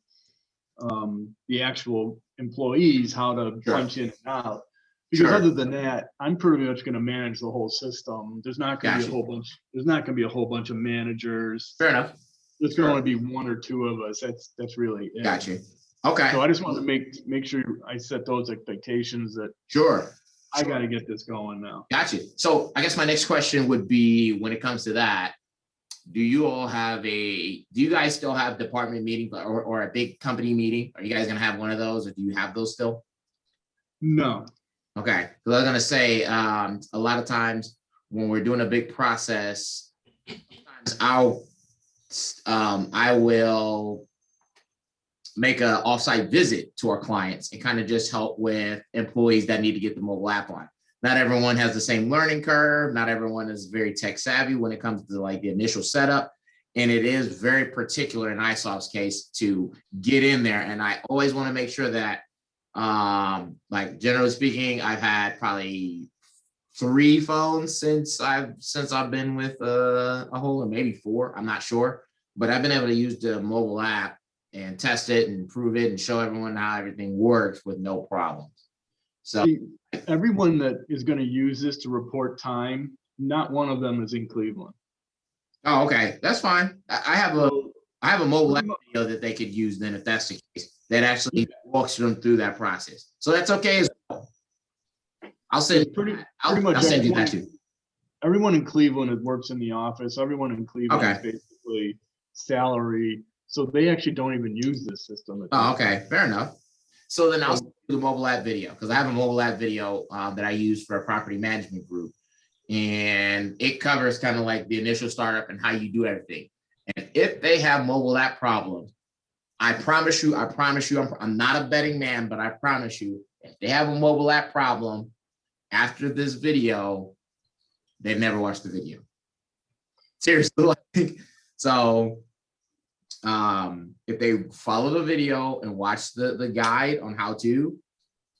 actual employees how to Sure. punch in and out. Because Sure. other than that, I'm pretty much going to manage the whole system. There's not going to be a whole bunch. There's not going to be a whole bunch of managers. Fair enough. There's going to be 1 or 2 of us. That's really it. Gotcha. Okay. So I just want to make sure I set those expectations that Sure. I got to get this going now. Gotcha. So I guess my next question would be, when it comes to that, do you guys still have department meeting or a big company meeting? Are you guys going to have one of those, or do you have those still? No. Okay. Because I was going to say, a lot of times when we're doing a big process, sometimes I will make a offsite visit to our clients and kind of just help with employees that need to get the mobile app on. Not everyone has the same learning curve. Not everyone is very tech savvy when it comes to like the initial setup. And it is very particular in iSoft's case to get in there. And I always want to make sure that, like generally speaking, I've had probably 3 phones since I've been with a whole, or maybe 4, I'm not sure, but I've been able to use the mobile app and test it and prove it and show everyone how everything works with no problems. So See, everyone that is going to use this to report time, not one of them is in Cleveland. oh, okay, that's fine. I have a mobile app video that they could use then if that's the case. That actually walks them through that process. So that's okay as well. I'll send I'll send you that too. Everyone in Cleveland that works in the office, everyone in Cleveland is basically salary. So they actually don't even use this system. Oh, okay, fair enough. So then I'll do the mobile app video because I have a mobile app video that I use for a property management group. And it covers kind of like the initial startup and how you do everything. And if they have mobile app problems, I promise you, I'm not a betting man, but I promise you, if they have a mobile app problem after this video, they've never watched the video. Seriously. Like, so if they follow the video and watch the guide on how to,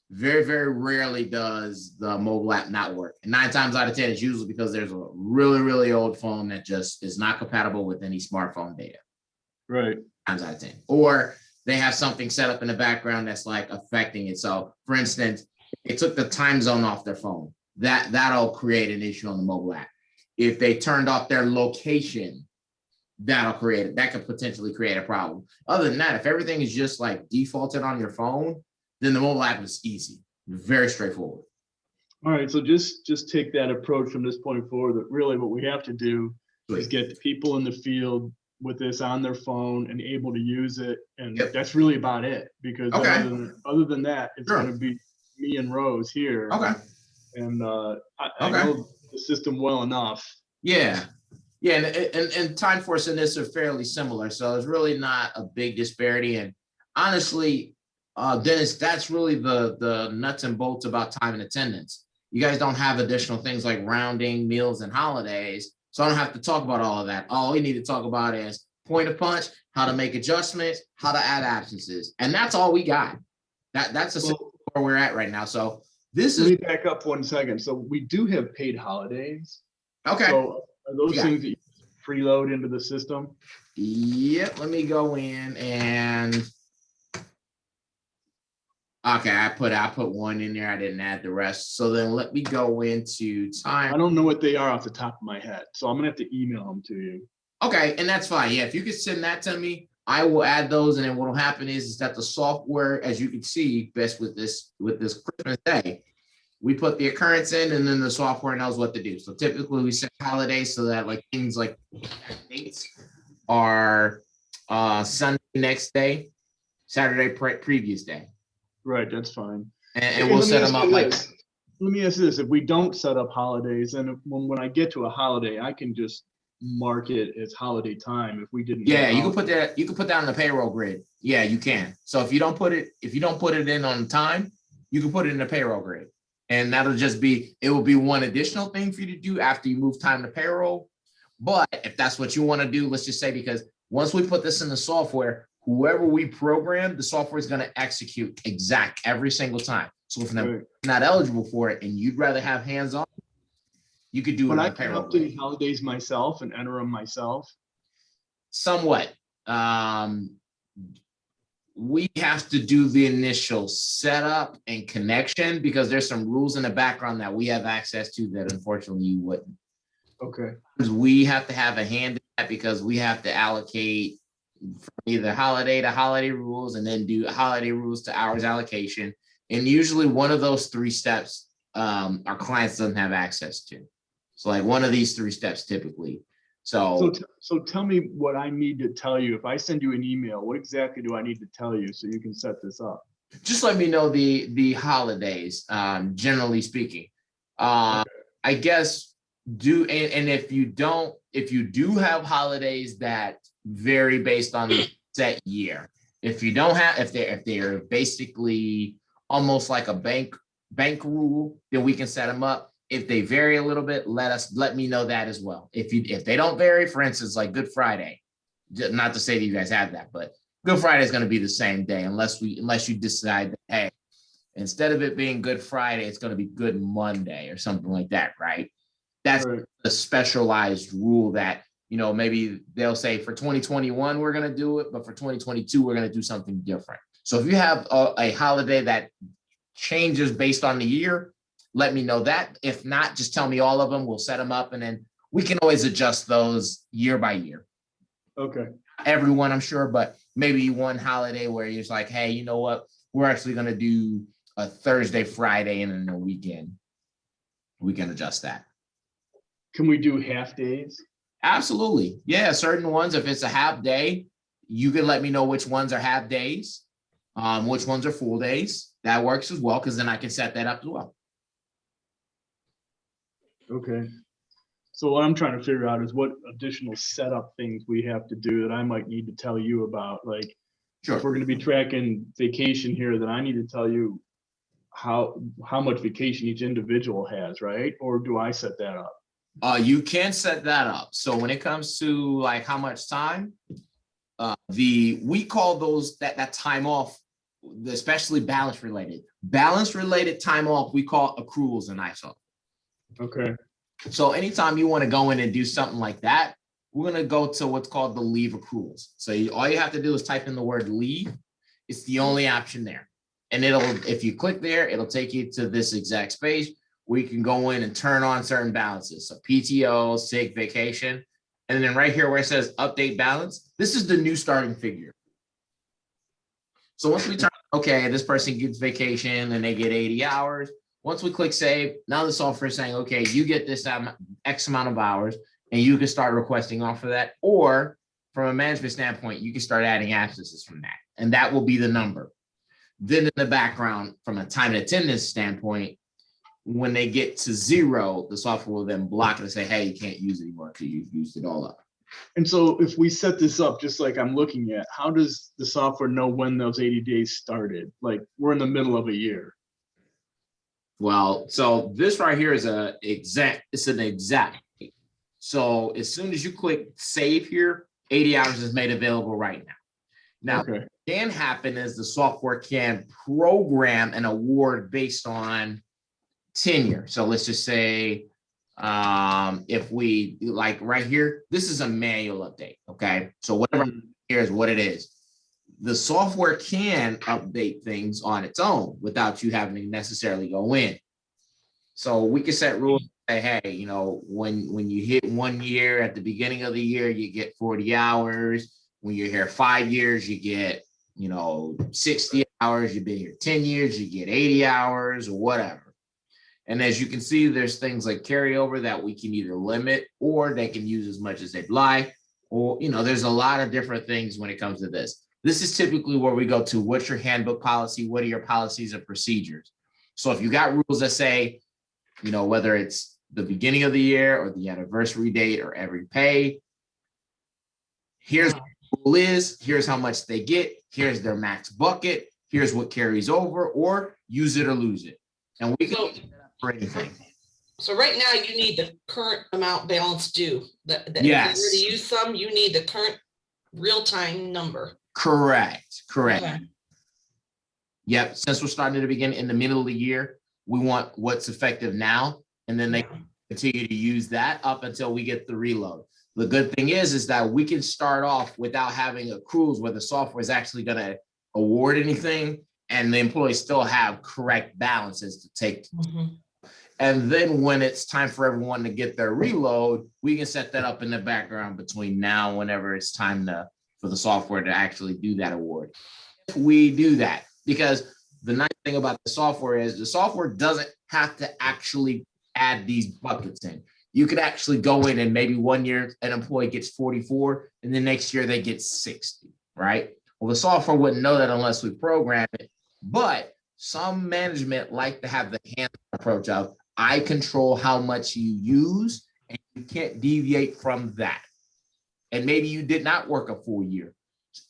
very, very rarely does the mobile app not work. And 9 times out of 10, it's usually because there's a really, really old phone that just is not compatible with any smartphone data. Right. Times out of 10. Or they have something set up in the background that's like affecting it. So for instance, it took the time zone off their phone. That'll create an issue on the mobile app. If they turned off their location, that could potentially create a problem. Other than that, if everything is just like defaulted on your phone, then the mobile app is easy, very straightforward. All right, so just take that approach from this point forward, that really what we have to do is get the people in the field with this on their phone and able to use it. And that's really about it, because other than that, it's going to be me and Rose here. Okay. And I know the system well enough. Yeah. Yeah, and TimeForce and this are fairly similar, so it's really not a big disparity. And honestly, Dennis, that's really the nuts and bolts about time and attendance. You guys don't have additional things like rounding, meals, and holidays, so I don't have to talk about all of that. All we need to talk about is point of punch, how to make adjustments, how to add absences, and that's all we got. That's where we're at right now. So this is. Let me back up 1 second. So we do have paid holidays. Okay. So are those things that you preload into the system? Yep. Let me go in and. Okay, I put one in there. I didn't add the rest. So then let me go into time. I don't know what they are off the top of my head, so I'm gonna have to email them to you. Okay, and that's fine. Yeah, if you could send that to me, I will add those. And then what will happen is that the software, as you can see, best with this Christmas Day, we put the occurrence in, and then the software knows what to do. So typically we set holidays so that like things like dates are Sunday next day, Saturday previous day. Right, that's fine. And we'll set them up like. Let me ask you this: if we don't set up holidays, and when I get to a holiday, I can just mark it as holiday time. If we didn't. Yeah, you can put that. You can put that on the payroll grid. Yeah, you can. So if you don't put it in on time, you can put it in the payroll grid, and that'll just be. It will be one additional thing for you to do after you move time to payroll. But if that's what you want to do, let's just say, because once we put this in the software, whoever we program, the software is going to execute exact every single time. So if they're not eligible for it and you'd rather have hands-on, you could do it on I the can payroll. update holidays myself and enter them myself. Somewhat. We have to do the initial setup and connection because there's some rules in the background that we have access to that unfortunately you wouldn't. Okay. Because we have to have a hand in that because we have to allocate from either holiday to holiday rules and then do holiday rules to hours allocation. And usually one of those 3 steps our clients doesn't have access to. So like one of these 3 steps typically. So tell me what I need to tell you. If I send you an email, what exactly do I need to tell you so you can set this up? Just let me know the holidays, generally speaking. I guess if you do have holidays that vary based on the set year, If you don't have, if they're basically almost like a bank rule, then we can set them up. If they vary a little bit, let me know that as well. If they don't vary, for instance, like Good Friday, not to say that you guys have that, but Good Friday is going to be the same day unless you decide that, hey, instead of it being Good Friday, it's going to be Good Monday or something like that, right? That's Right. a specialized rule that, maybe they'll say for 2021, we're going to do it, but for 2022, we're going to do something different. So if you have a holiday that changes based on the year, let me know that. If not, just tell me all of them. We'll set them up, and then we can always adjust those year by year. Okay. Everyone, I'm sure, but maybe one holiday where you're just like, hey, you know what? We're actually going to do a Thursday, Friday, and then a weekend. We can adjust that. Can we do half days? Absolutely. Yeah, certain ones, if it's a half day, you can let me know which ones are half days, which ones are full days. That works as well, because then I can set that up as well. Okay. So what I'm trying to figure out is what additional setup things we have to do that I might need to tell you about. Like, Sure. if we're going to be tracking vacation here, then I need to tell you how much vacation each individual has, right? Or do I set that up? You can set that up. So when it comes to like how much time, we call those that time off, especially balance related time off, we call accruals in ISO. Okay. So anytime you want to go in and do something like that, we're going to go to what's called the leave accruals. So all you have to do is type in the word leave. It's the only option there. And if you click there, it'll take you to this exact space where you can go in and turn on certain balances. So PTO, sick, vacation. And then right here where it says update balance, this is the new starting figure. So once we turn, okay, this person gets vacation and they get 80 hours. Once we click save, now the software is saying, okay, you get this X amount of hours, and you can start requesting off of that. Or from a management standpoint, you can start adding absences from that, and that will be the number. Then in the background, from a time and attendance standpoint, when they get to 0, the software will then block it and say, hey, you can't use it anymore because you've used it all up. And so if we set this up just like I'm looking at, how does the software know when those 80 days started? Like, we're in the middle of a year. Well, so this right here is an exact. So as soon as you click save here, 80 hours is made available right now. Now, Okay. what can happen is the software can program an award based on tenure. So let's just say if we like right here, this is a manual update. Okay. So whatever here is what it is. The software can update things on its own without you having to necessarily go in. So we can set rules, say, hey, when you hit 1 year at the beginning of the year, you get 40 hours. When you're here 5 years, you get, 60 hours. You've been here 10 years, you get 80 hours or whatever. And as you can see, there's things like carryover that we can either limit or they can use as much as they'd like. Or, there's a lot of different things when it comes to this. This is typically where we go to, what's your handbook policy? What are your policies and procedures? So if you got rules that say, whether it's the beginning of the year or the anniversary date or every pay, here's what the rule is, here's how much they get, here's their max bucket, here's what carries over, or use it or lose it. And we can use it for anything. So right now you need the current amount balance due. Yes. If you were to use some, you need the current real-time number. Correct. Okay. Yep. Since we're starting at the beginning, in the middle of the year, we want what's effective now, and then they continue to use that up until we get the reload. The good thing is that we can start off without having accruals where the software is actually going to award anything, and the employees still have correct balances to take. And then when it's time for everyone to get their reload, we can set that up in the background between now and whenever it's time for the software to actually do that award. If we do that, because the nice thing about the software is the software doesn't have to actually add these buckets in. You could actually go in and maybe 1 year an employee gets 44 and the next year they get 60, right? Well, the software wouldn't know that unless we program it. But some management like to have the hands-on approach of, I control how much you use and you can't deviate from that. And maybe you did not work a full year.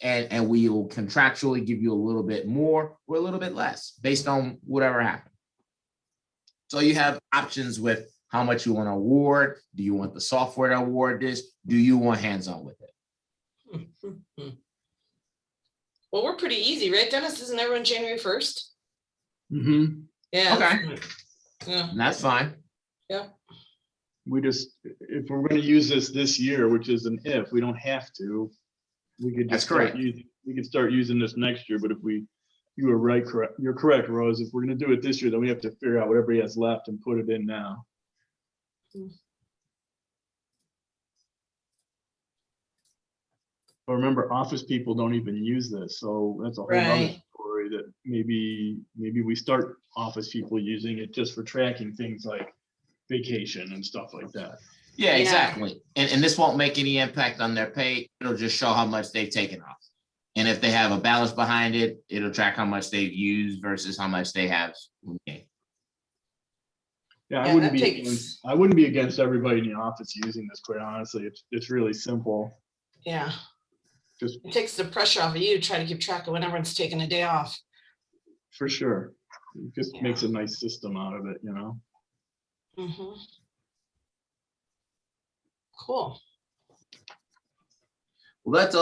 and we will contractually give you a little bit more or a little bit less based on whatever happened. So you have options with how much you want to award. Do you want the software to award this? Do you want hands-on with it? Well, we're pretty easy, right, Dennis? Isn't everyone January 1st? Mm-hmm. Yeah. Okay. Yeah. And that's fine. Yeah. We just, if we're going to use this year, which is an if, we don't have to. We could That's just start correct. using. We could start using this next year. But if you were right, correct. You're correct, Rose. If we're going to do it this year, then we have to figure out what everybody has left and put it in now. But remember, office people don't even use this, so that's a whole other Right. story. That maybe we start office people using it just for tracking things like vacation and stuff like that. Yeah, Yeah. exactly. And this won't make any impact on their pay. It'll just show how much they've taken off. And if they have a balance behind it, it'll track how much they've used versus how much they have. Okay. Yeah, Yeah, that takes- I wouldn't be against everybody in the office using this, quite honestly. It's really simple. Yeah. Just It takes the pressure off of you to try to keep track of when everyone's taking a day off. for sure. It just Yeah. makes a nice system out of it, you know. Mhm. Cool. Well, that's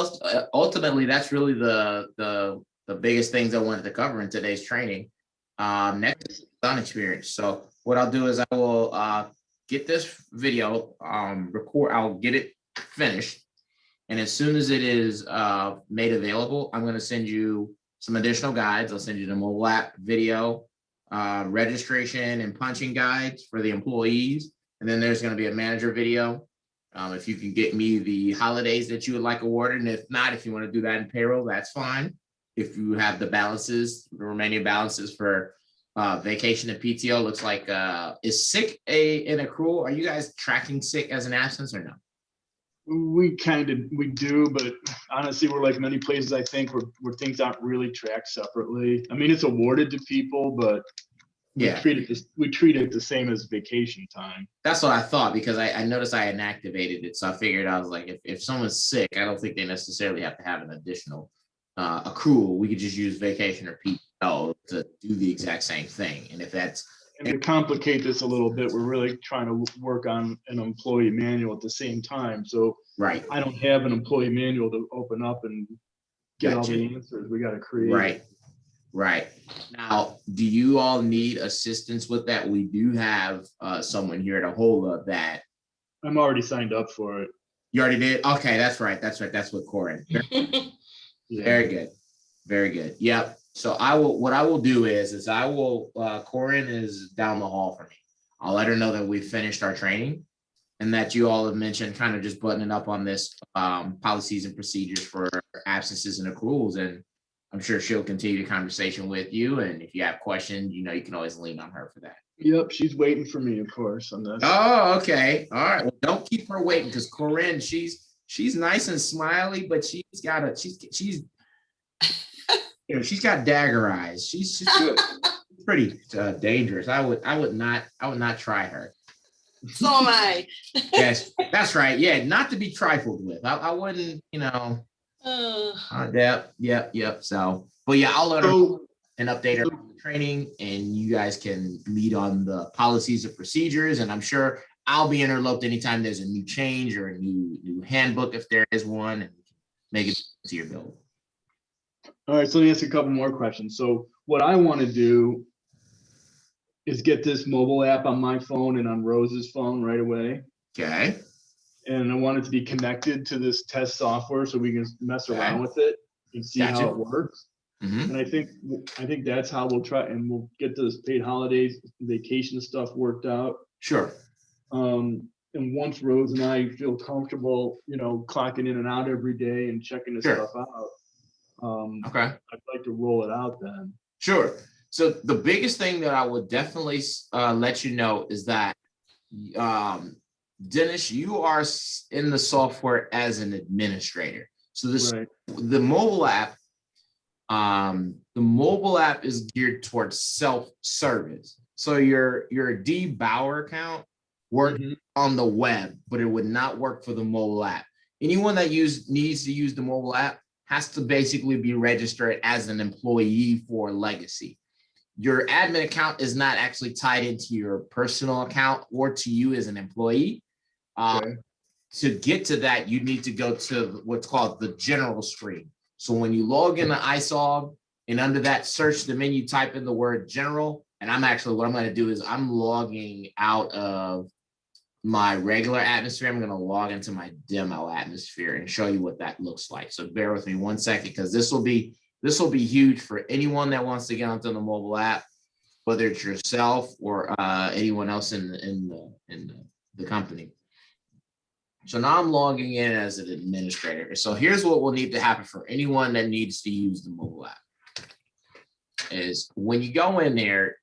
ultimately that's really the biggest things I wanted to cover in today's training. Next is design experience. So what I'll do is I will get this video record. I'll get it finished, and as soon as it is made available, I'm going to send you some additional guides. I'll send you the mobile app video, registration and punching guides for the employees, and then there's going to be a manager video. If you can get me the holidays that you would like awarded, and if not, if you want to do that in payroll, that's fine. If you have the balances, the remaining balances for vacation and PTO, looks like is sick an accrual? Are you guys tracking sick as an absence or no? We do, but honestly, we're like many places, I think, where things aren't really tracked separately. I mean, it's awarded to people, but Yeah, we treat it the same as vacation time. that's what I thought, because I noticed I inactivated it. So I figured, I was like, if someone's sick, I don't think they necessarily have to have an additional accrual. We could just use vacation or PTO to do the exact same thing. And if that's And to complicate this a little bit, we're really trying to work on an employee manual at the same time. So right, I don't have an employee manual to open up and get all Gotcha. the answers. We got to create. right, right. Now, do you all need assistance with that? We do have someone here to hold up that. I'm already signed up for it. You already did? Okay, that's right. That's right. That's what Corin. Yeah. Very good. Very good. Yep. So what I will do is I will, Corin is down the hall for me. I'll let her know that we've finished our training and that you all have mentioned kind of just buttoning up on this policies and procedures for absences and accruals. And I'm sure she'll continue the conversation with you. And if you have questions, you can always lean on her for that. Yep. She's waiting for me, of course, on this. Oh, okay. All right. Well, don't keep her waiting, because Corinne, she's nice and smiley, but she's got dagger eyes. She's pretty dangerous. I would not try her. So am I. Yes, that's right. Yeah, not to be trifled with. I wouldn't, yep. So, but yeah, I'll let her know and update her on the training, and you guys can meet on the policies and procedures. And I'm sure I'll be interloped anytime there's a new change or a new handbook, if there is one, and make it to your build. All right, so let me ask you a couple more questions. So what I want to do is get this mobile app on my phone and on Rose's phone right away. Okay. And I want it to be connected to this test software so we can mess Okay. around with it and see Gotcha. how it works. Mhm. And I think that's how we'll try, and we'll get this paid holidays, vacation stuff worked out. Sure. And once Rose and I feel comfortable, clocking in and out every day and checking this Sure. stuff out, Okay. I'd like to roll it out then. Sure. So the biggest thing that I would definitely let you know is that, Dennis, you are in the software as an administrator. So Right. the mobile app is geared towards self-service. So your D Bauer account works on the web, but it would not work for the mobile app. Anyone that needs to use the mobile app has to basically be registered as an employee for legacy. Your admin account is not actually tied into your personal account or to you as an employee. Okay. To get to that, you need to go to what's called the general screen. So when you log into iSolve and under that search the menu, type in the word general. And I'm actually, what I'm going to do is I'm logging out of my regular atmosphere. I'm going to log into my demo atmosphere and show you what that looks like. So bear with me 1 second, because this will be huge for anyone that wants to get onto the mobile app, whether it's yourself or anyone else in the company. So now I'm logging in as an administrator. So here's what will need to happen for anyone that needs to use the mobile app is when you go in there,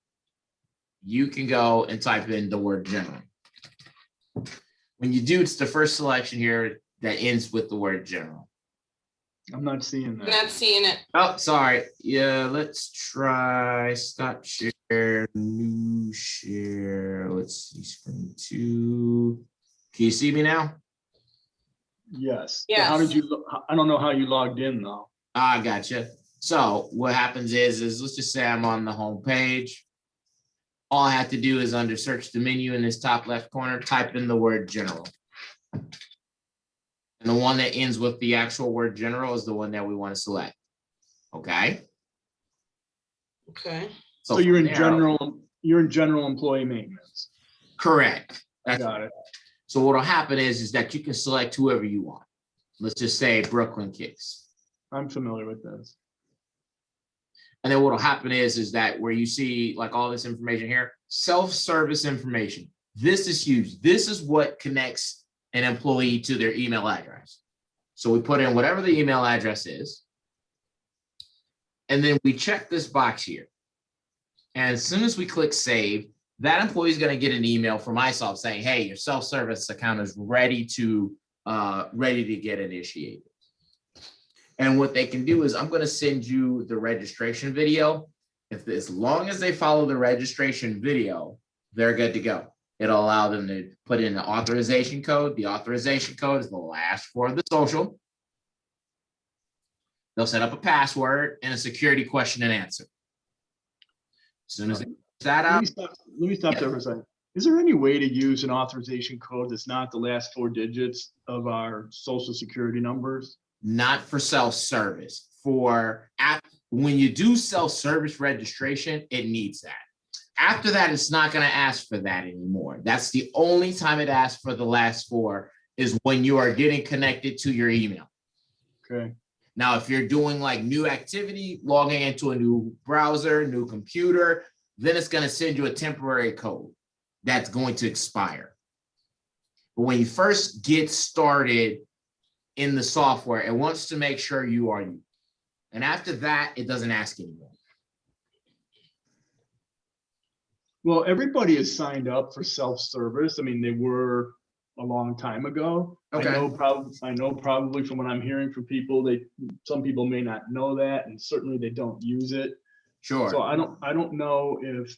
you can go and type in the word general. When you do, it's the first selection here that ends with the word general. I'm not seeing that. Not seeing it. Oh, sorry. Yeah, let's try stop share, new share. Let's see, screen 2. Can you see me now? Yes. But Yes. how did you, I don't know how you logged in though. I gotcha. So what happens is let's just say I'm on the home page. All I have to do is under search the menu in this top left corner, type in the word general. And the one that ends with the actual word general is the one that we want to select. Okay. Okay. So you're in from there, general employee maintenance. correct. I That's got it. So what'll happen is that you can select whoever you want. Let's just say Brooklyn Kicks. I'm familiar with this. And then what'll happen is that where you see like all this information here, self-service information. This is huge. This is what connects an employee to their email address. So we put in whatever the email address is. And then we check this box here. And as soon as we click save, that employee is going to get an email from iSolve saying, hey, your self-service account is ready to get initiated. And what they can do is I'm going to send you the registration video. As long as they follow the registration video, they're good to go. It'll allow them to put in the authorization code. The authorization code is the last four of the social. They'll set up a password and a security question and answer. As soon as they that Let out, me stop Yeah. there for a second. Is there any way to use an authorization code that's not the last 4 digits of our social security numbers? not for self-service. For app, when you do self-service registration, it needs that. After that, it's not going to ask for that anymore. That's the only time it asks for the last 4 is when you are getting connected to your email. Okay. Now, if you're doing like new activity, logging into a new browser, new computer, then it's going to send you a temporary code that's going to expire. But when you first get started in the software, it wants to make sure you are you. And after that, it doesn't ask anymore. Well, everybody is signed up for self-service. I mean, they were a long time ago. Okay. I know probably from what I'm hearing from people, some people may not know that, and certainly they don't use it. Sure. So I don't know if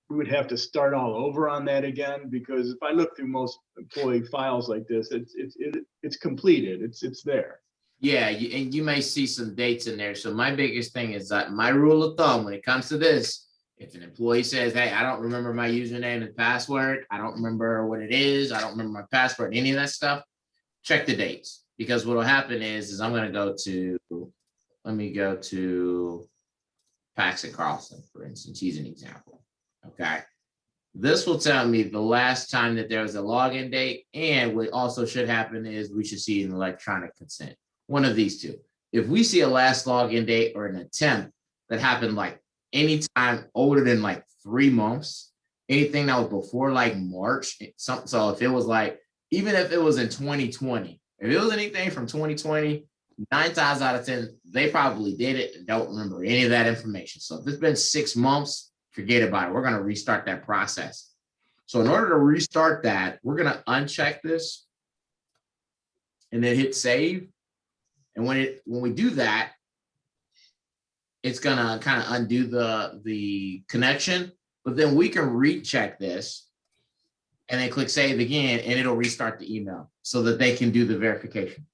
we would have to start all over on that again, because if I look through most employee files like this, it's completed. It's there. Yeah, and you may see some dates in there. So my biggest thing is that my rule of thumb when it comes to this, if an employee says, hey, I don't remember my username and password, I don't remember what it is, I don't remember my password, any of that stuff, check the dates. Because what will happen is I'm going to go to, let me go to Paxton Carlson, for instance. He's an example. Okay. This will tell me the last time that there was a login date. And what also should happen is we should see an electronic consent. One of these two. If we see a last login date or an attempt that happened like anytime older than like 3 months, anything that was before like March, so if it was like, even if it was in 2020, if it was anything from 2020, 9 times out of 10, they probably did it and don't remember any of that information. So if it's been 6 months, forget about it. We're going to restart that process. So in order to restart that, we're going to uncheck this and then hit save. And when we do that, it's going to kind of undo the connection, but then we can recheck this and then click save again, and it'll restart the email so that they can do the verification.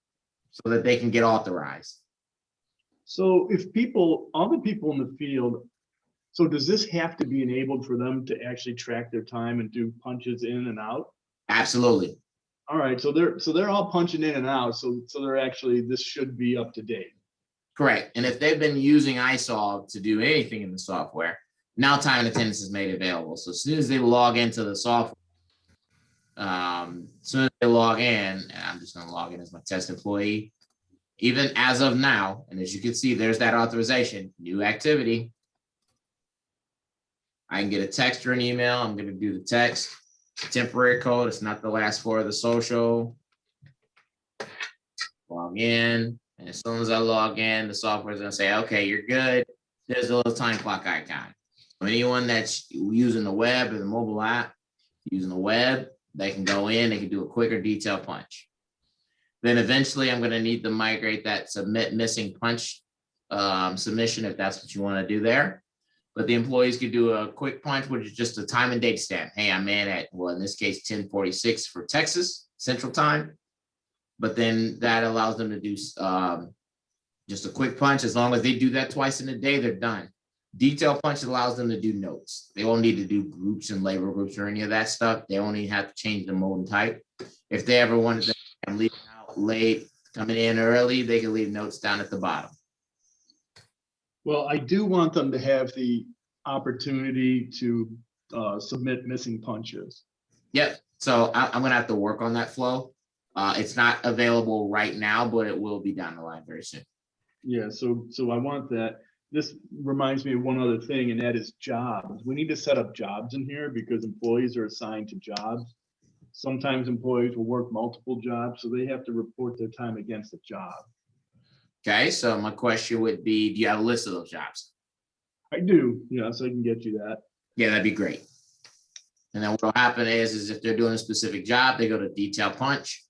so that they can get authorized. So if other people in the field, so does this have to be enabled for them to actually track their time and do punches in and out? Absolutely. All right, so they're all punching in and out, so they're actually, this should be up to date. Correct. And if they've been using iSolve to do anything in the software, now time and attendance is made available. So as soon as they log into the software, as soon as they log in, and I'm just going to log in as my test employee, even as of now, and as you can see, there's that authorization, new activity. I can get a text or an email. I'm going to do the text, temporary code. It's not the last four of the social. Log in. And as soon as I log in, the software is going to say, okay, you're good. There's a little time clock icon. So anyone that's using the web or the mobile app, using the web, they can go in, they can do a quicker detail punch. Then eventually I'm going to need to migrate that submit missing punch submission if that's what you want to do there. But the employees could do a quick punch, which is just a time and date stamp. Hey, I'm in at, well, in this case, 10:46 for Texas Central Time. But then that allows them to do just a quick punch. As long as they do that twice in a day, they're done. Detail punch allows them to do notes. They won't need to do groups and labor groups or any of that stuff. They only have to change the mode and type. If they ever wanted to leave out late, coming in early, they can leave notes down at the bottom. Well, I do want them to have the opportunity to submit missing punches. Yep. So I'm going to have to work on that flow. It's not available right now, but it will be down the line very soon. Yeah, so I want that. This reminds me of one other thing, and that is jobs. We need to set up jobs in here because employees are assigned to jobs. Sometimes employees will work multiple jobs, so they have to report their time against a job. Okay, so my question would be, do you have a list of those jobs? I do, yeah, so I can get you that. Yeah, that'd be great. And then what will happen is if they're doing a specific job, they go to detail punch.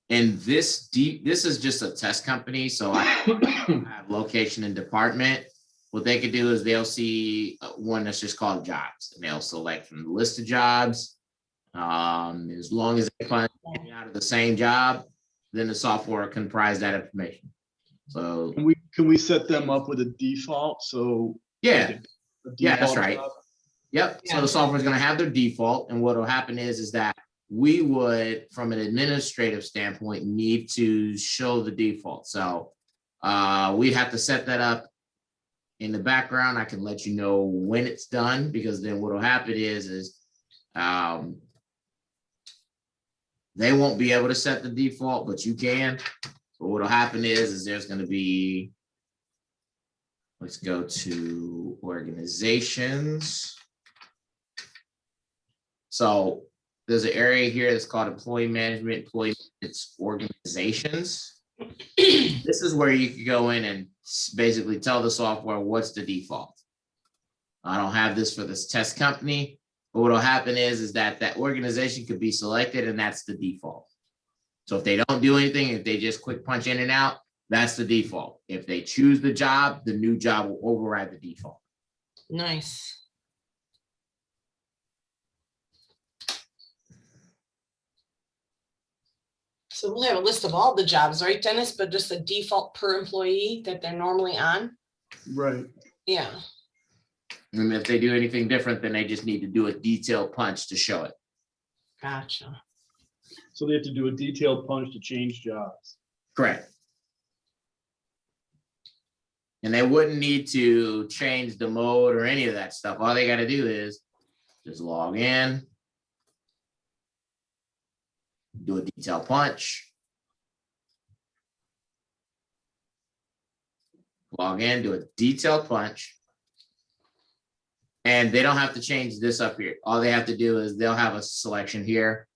And this is just a test company, so I have location and department. What they could do is they'll see one that's just called jobs, and they'll select from the list of jobs. As long as they find out of the same job, then the software can comprise that information. So can we set them up with a default? So yeah, like yeah, that's default right. job? Yep. Yeah. So the software is going to have their default, and what will happen is that we would, from an administrative standpoint, need to show the default. So we'd have to set that up in the background. I can let you know when it's done, because then what will happen is they won't be able to set the default, but you can. So what will happen is there's going to be, let's go to organizations. So there's an area here that's called employee management, it's organizations. This is where you can go in and basically tell the software what's the default. I don't have this for this test company, but what will happen is that that organization could be selected, and that's the default. So if they don't do anything, if they just quick punch in and out, that's the default. If they choose the job, the new job will override the default. Nice. So we'll have a list of all the jobs, right, Dennis? But just the default per employee that they're normally on? Right. Yeah. And if they do anything different, then they just need to do a detailed punch to show it. Gotcha. So they have to do a detailed punch to change jobs. Correct. And they wouldn't need to change the mode or any of that stuff. All they got to do is just log in, do a detailed punch, log in, do a detailed punch, and they don't have to change this up here. All they have to do is they'll have a selection here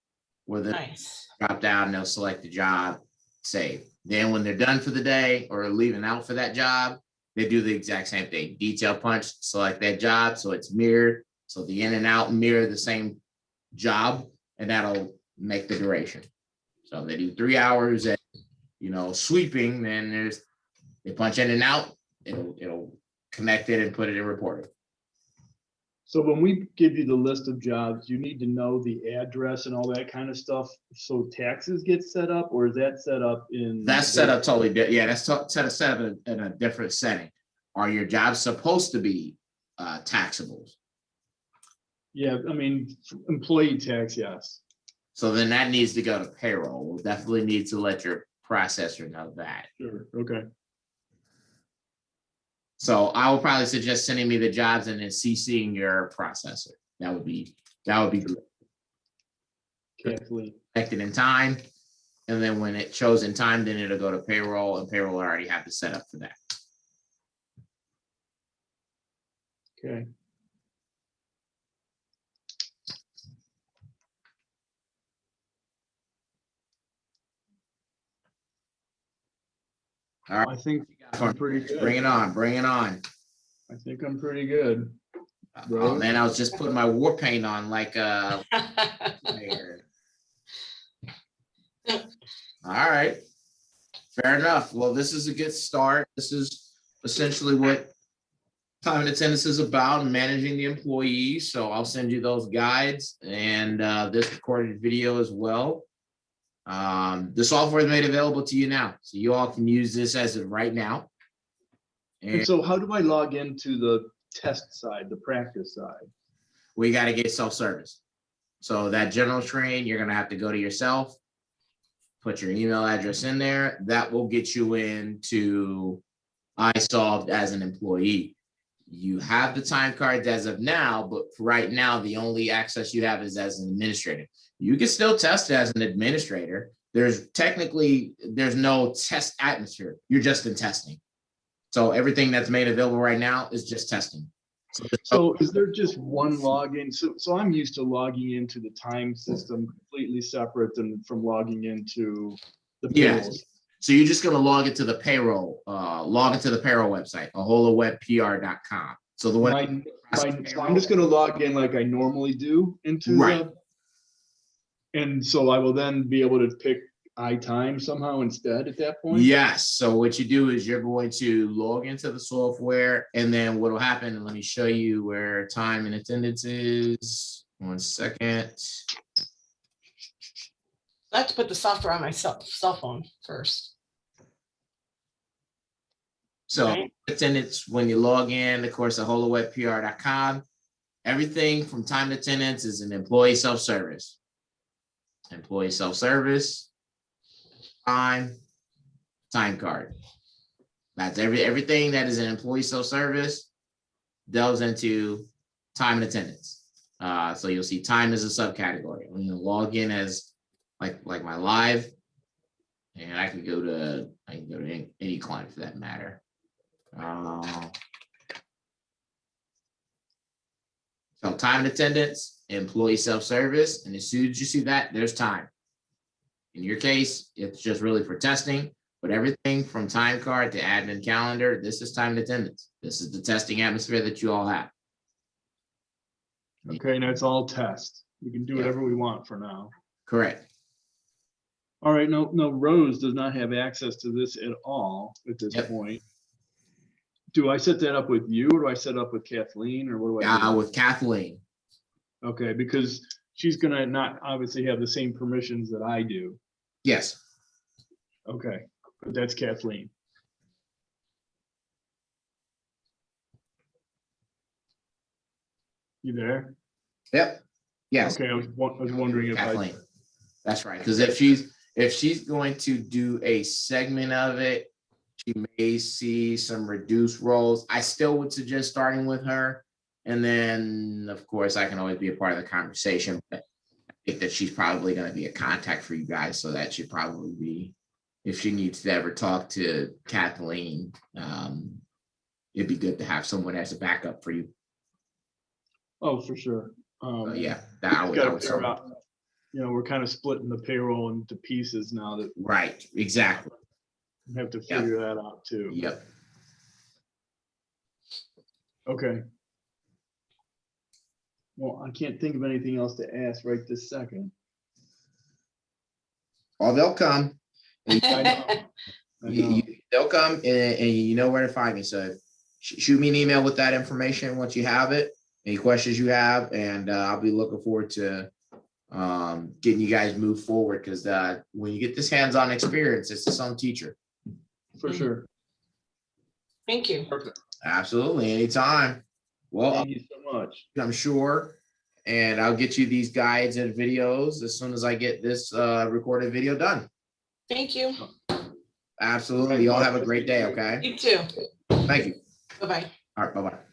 where the Nice. drop down, they'll select the job, save. Then when they're done for the day or leaving out for that job, they do the exact same thing. Detail punch, select that job so it's mirrored. So the in and out mirror the same job, and that'll make the duration. So they do 3 hours at, sweeping, then they punch in and out, it'll connect it and put it in reporting. So when we give you the list of jobs, you need to know the address and all that kind of stuff. So taxes get set up, or is that set up in? That's set up totally different. Yeah, that's set up in a different setting. Are your jobs supposed to be taxables? Yeah, I mean, employee tax, yes. So then that needs to go to payroll. We'll definitely need to let your processor know that. Sure, okay. So I will probably suggest sending me the jobs and then CCing your processor. That would be good. Kathleen. Connected in time. And then when it shows in time, then it'll go to payroll, and payroll already have the setup for that. Okay. All right. I think I'm pretty good. Bring it on, bring it on. I think I'm pretty good. Oh man, I was just putting my war paint on like All right. Fair enough. Well, this is a good start. This is essentially what time and attendance is about, managing the employees. So I'll send you those guides and this recorded video as well. The software is made available to you now, so you all can use this as of right now. And so how do I log into the test side, the practice side? We got to get self-service. So that general train, you're going to have to go to yourself, put your email address in there. That will get you into iSolved as an employee. You have the time cards as of now, but right now, the only access you have is as an administrator. You can still test as an administrator. There's no test atmosphere. You're just in testing. So everything that's made available right now is just testing. So is there just one login? So I'm used to logging into the time system completely separate than from logging into the payroll. Yeah. So you're just going to log into the payroll, website, aholawebpr.com. So the one so I'm just going to log in like I normally do into right. And so I will then be able to pick iTime somehow instead at that point? Yes. So what you do is you're going to log into the software, and then what will happen, and let me show you where time and attendance is. 1 second. I have to put the software on my cell phone first. So right. Attendance, when you log in, of course, aholawebpr.com, everything from time and attendance is an employee self-service. Employee self-service, time card. That's everything that is an employee self-service delves into time and attendance. So you'll see time as a subcategory. When you log in as like my live, and I can go to any client for that matter. So time and attendance, employee self-service, and as soon as you see that, there's time. In your case, it's just really for testing, but everything from time card to admin calendar, this is time and attendance. This is the testing atmosphere that you all have. Okay, and it's all test. We can do whatever we want for now. Correct. All right, no, Rose does not have access to this at all at this point. Do I set that up with you, or do I set up with Kathleen, or what do I do? With Kathleen. Okay, because she's gonna not obviously have the same permissions that I do. Yes. Okay, but that's Kathleen. You there? Yep. Yes. Okay, I was wondering if Kathleen. That's right. Because if she's going to do a segment of it, she may see some reduced roles. I still would suggest starting with her. And then, of course, I can always be a part of the conversation. But I think that she's probably going to be a contact for you guys. So that should probably be, if she needs to ever talk to Kathleen, it'd be good to have someone as a backup for you. Oh, for sure. Yeah, that would figure out, we're kind of splitting the payroll into pieces now that. Right, exactly. We have to figure that out too. Yep. Okay. Well, I can't think of anything else to ask right this second. Oh, they'll come. I know. They'll come, and you know where to find me. So shoot me an email with that information once you have it, any questions you have, and I'll be looking forward to getting you guys move forward, because when you get this hands-on experience, it's its own teacher. For sure. Thank you. Perfect. Absolutely, anytime. Well, Thank you so much. I'm sure, and I'll get you these guides and videos as soon as I get this recorded video done. Thank you. Absolutely. Y'all have a great day, okay? You too. Thank you. Bye-bye. All right, bye-bye.